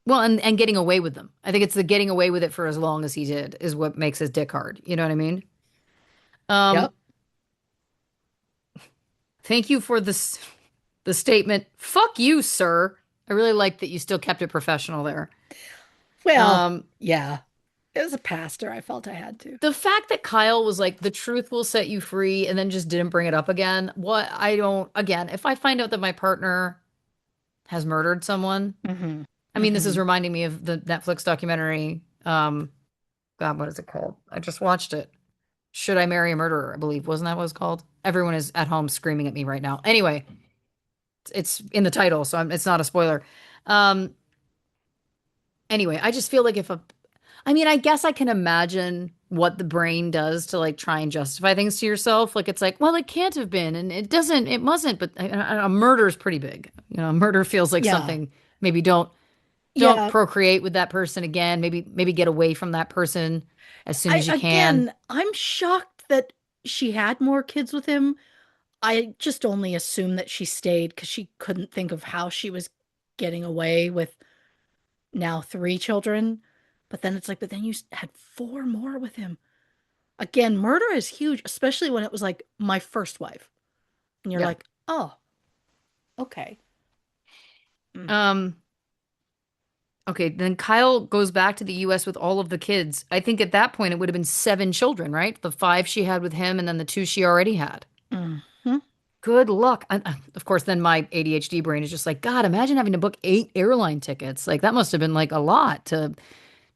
Well, and getting away with them. I think it's the getting away with it for as long as he did is what makes his dick hard. You know what I mean? Um, Yep. thank you for this the statement. Fuck you, sir. I really like that you still kept it professional there. Well, Um, yeah. As a pastor, I felt I had to. the fact that Kyle was like, the truth will set you free, and then just didn't bring it up again. What I don't, again, if I find out that my partner has murdered someone, Hmm. I mean, this is Hmm. reminding me of the Netflix documentary. God, what is it called? I just watched it. Should I Marry a Murderer? I believe. Wasn't that what it's called? Everyone is at home screaming at me right now. Anyway, it's in the title, so it's not a spoiler. Um, anyway, I just feel like if a I mean, I guess I can imagine what the brain does to like try and justify things to yourself. Like it's like, well, it can't have been, and it doesn't, it mustn't. But a murder is pretty big. You know, murder feels like Yeah. something. Maybe don't Yeah. procreate with that person again. Maybe get away from that person as soon I as you can. again, I'm shocked that she had more kids with him. I just only assumed that she stayed because she couldn't think of how she was getting away with now three children. But then it's like, but then you had four more with him. Again, murder is huge, especially when it was like my first wife. And you're Yeah. like, oh, okay. Mm. Um. Okay. Then Kyle goes back to the U.S. with all of the kids. I think at that point it would have been seven children, right? The five she had with him, and then the two she already had. Hmm. Good luck. And of course, then my ADHD brain is just like, God, imagine having to book 8 airline tickets. Like, that must have been like a lot to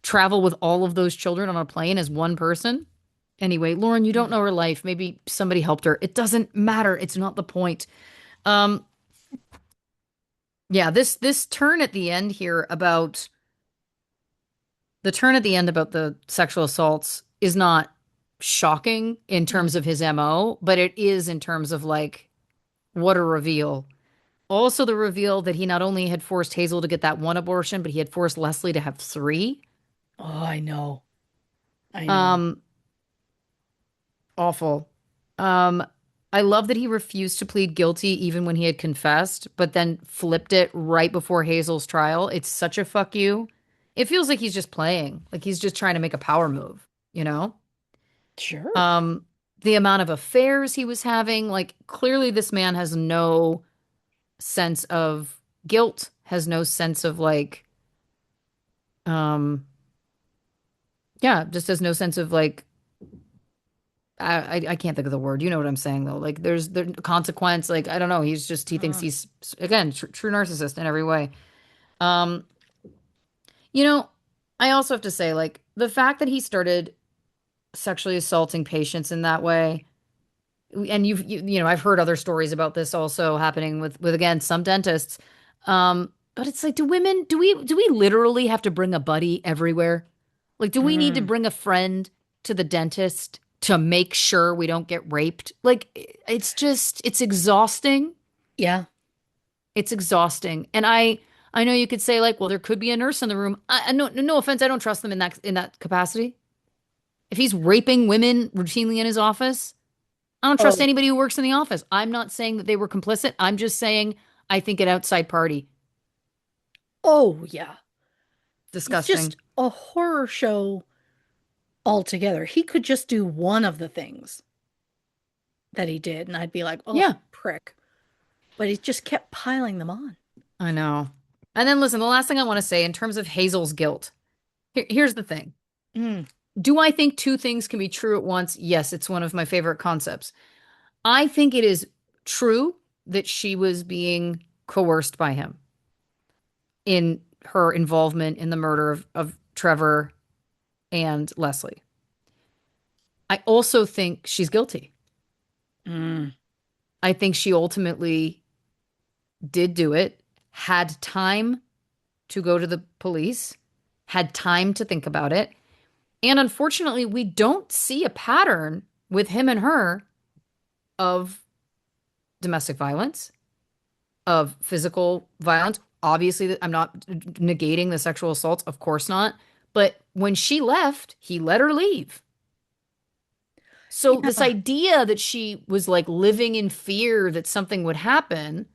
travel with all of those children on a plane as one person. Anyway, Lauren, you don't know her life. Maybe somebody helped her. It doesn't matter. It's not the point. Um, yeah, this turn at the end here about the turn at the end about the sexual assaults is not shocking in terms Mm. of his MO, but it is in terms of like, what a reveal. Also, the reveal that he not only had forced Hazel to get that one abortion, but he had forced Leslie to have three. Oh, I know. I know. Um, awful. Um, I love that he refused to plead guilty even when he had confessed, but then flipped it right before Hazel's trial. It's such a fuck you. It feels like he's just playing, like he's just trying to make a power move, you know? Sure. Um, the amount of affairs he was having, like clearly this man has no sense of guilt, has no sense of like Yeah, just has no sense of like I can't think of the word. You know what I'm saying though. Like there's the consequence. Like I don't know. He thinks Mm. he's again true narcissist in every way. Um, you know, I also have to say like the fact that he started sexually assaulting patients in that way, and you know I've heard other stories about this also happening with again some dentists. But it's like, do we literally have to bring a buddy everywhere? Like, do we need to Mm. bring a friend to the dentist to make sure we don't get raped? Like, it's exhausting. Yeah. It's exhausting. And I know you could say like, well, there could be a nurse in the room. No offense, I don't trust them in that capacity. If he's raping women routinely in his office, I don't trust Oh, anybody who works in the office. I'm not saying that they were complicit. I'm just saying I think an outside party. oh, yeah. It's Disgusting. just a horror show altogether. He could just do one of the things that he did, and I'd be like, oh, Yeah, prick. But he just kept piling them on. I know. And then listen, the last thing I want to say in terms of Hazel's guilt. Here's the thing. Mm. Do I think two things can be true at once? Yes, it's one of my favorite concepts. I think it is true that she was being coerced by him in her involvement in the murder of Trevor and Leslie. I also think she's guilty. Mm. I think she ultimately did do it, had time to go to the police, had time to think about it. And unfortunately, we don't see a pattern with him and her of domestic violence, of physical violence. Obviously, I'm not negating the sexual assaults, of course not. But when she left, he let her leave. So, this Yeah. idea that she was like living in fear that something would happen,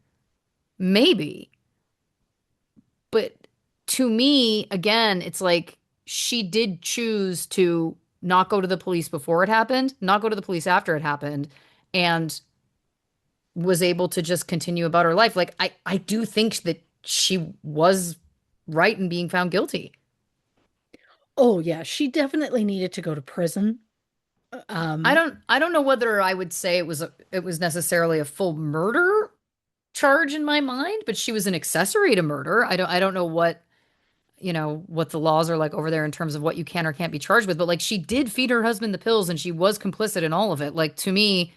maybe. But to me, again, it's like she did choose to not go to the police before it happened, not go to the police after it happened, and was able to just continue about her life. Like I do think that she was right in being found guilty. Oh, yeah. She definitely needed to go to prison. Um, I don't know whether I would say it was necessarily a full murder charge in my mind, but she was an accessory to murder. I don't know what what the laws are like over there in terms of what you can or can't be charged with, but like she did feed her husband the pills and she was complicit in all of it. Like to me,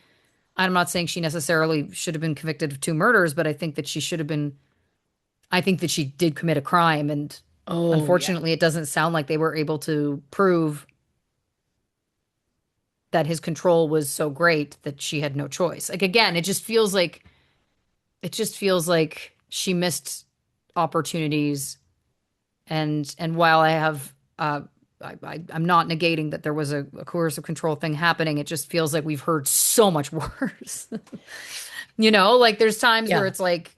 I'm not saying she necessarily should have been convicted of two murders, but I think that she should have been I think that she did commit a crime and oh, yeah. unfortunately it doesn't sound like they were able to prove that his control was so great that she had no choice. Like again, it just feels like she missed opportunities and while I have I'm not negating that there was a coercive control thing happening. It just feels like we've heard so much worse. Like there's times where Yeah. it's like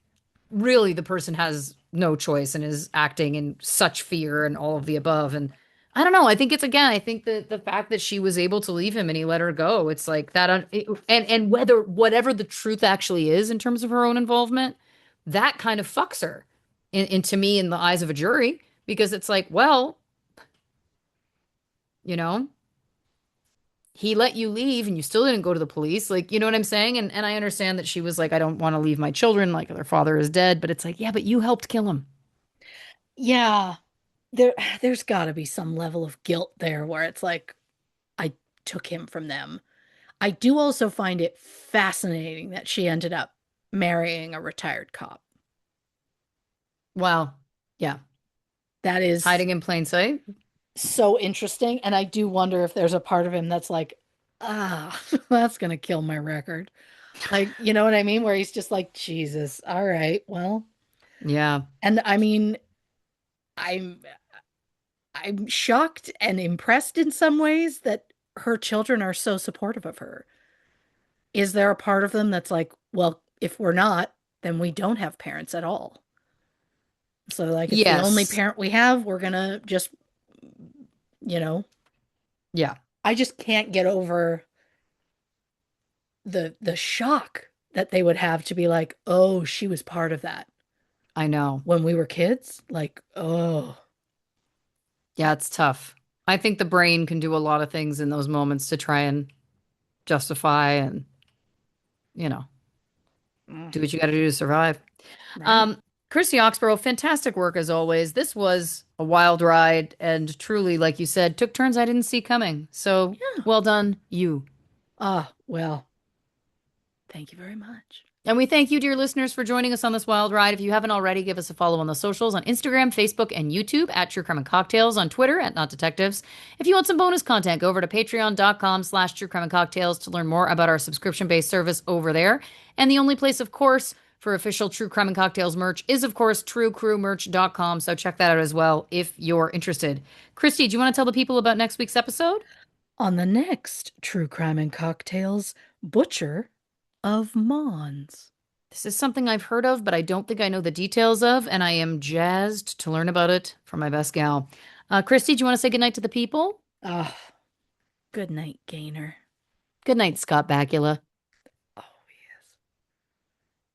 really the person has no choice and is acting in such fear and all of the above. And I don't know. I think it's again, I think that the fact that she was able to leave him and he let her go, it's like that. And whether whatever the truth actually is in terms of her own involvement, that kind of fucks her to me in the eyes of a jury because it's like, well, you know, he let you leave and you still didn't go to the police. Like, you know what I'm saying? And I understand that she was like, I don't want to leave my children, like their father is dead. But it's like, yeah, but you helped kill him. Yeah. There's got to be some level of guilt there where it's like, I took him from them. I do also find it fascinating that she ended up marrying a retired cop. Wow. Yeah. That is Hiding in plain sight. so interesting. And I do wonder if there's a part of him that's like, ah, that's going to kill my record. Like, you know what I mean? Where he's just like, Jesus, all right, well. Yeah. And I mean, I'm I'm shocked and impressed in some ways that her children are so supportive of her. Is there a part of them that's like, well, if we're not, then we don't have parents at all. So like it's the only Yes. parent we have, we're gonna just, you know, Yeah. I just can't get over the shock that they would have to be like, "Oh, she was part of that I know. when we were kids." Like, "Oh, Yeah, it's tough. I think the brain can do a lot of things in those moments to try and justify and, you know, Mm, do what you got to do to survive. right? Um, Christy Oxborrow, fantastic work as always. This was a wild ride and truly, like you said, took turns I didn't see coming. So Yeah. well done, you. Ah, well, thank you very much. And we thank you, dear listeners, for joining us on this wild ride. If you haven't already, give us a follow on the socials on Instagram, Facebook, and YouTube at True Crime and Cocktails, on Twitter at Not Detectives. If you want some bonus content, go over to patreon.com/True Crime and Cocktails to learn more about our subscription-based service over there. And the only place, of course, for official True Crime and Cocktails merch is, of course, truecrewmerch.com. So check that out as well if you're interested. Christy, do you want to tell the people about next week's episode? On the next True Crime and Cocktails, Butcher of Mons. This is something I've heard of, but I don't think I know the details of, and I am jazzed to learn about it from my best gal. Christy, do you want to say goodnight to the people? Ah, good night, Gainer. Good night, Scott Bakula.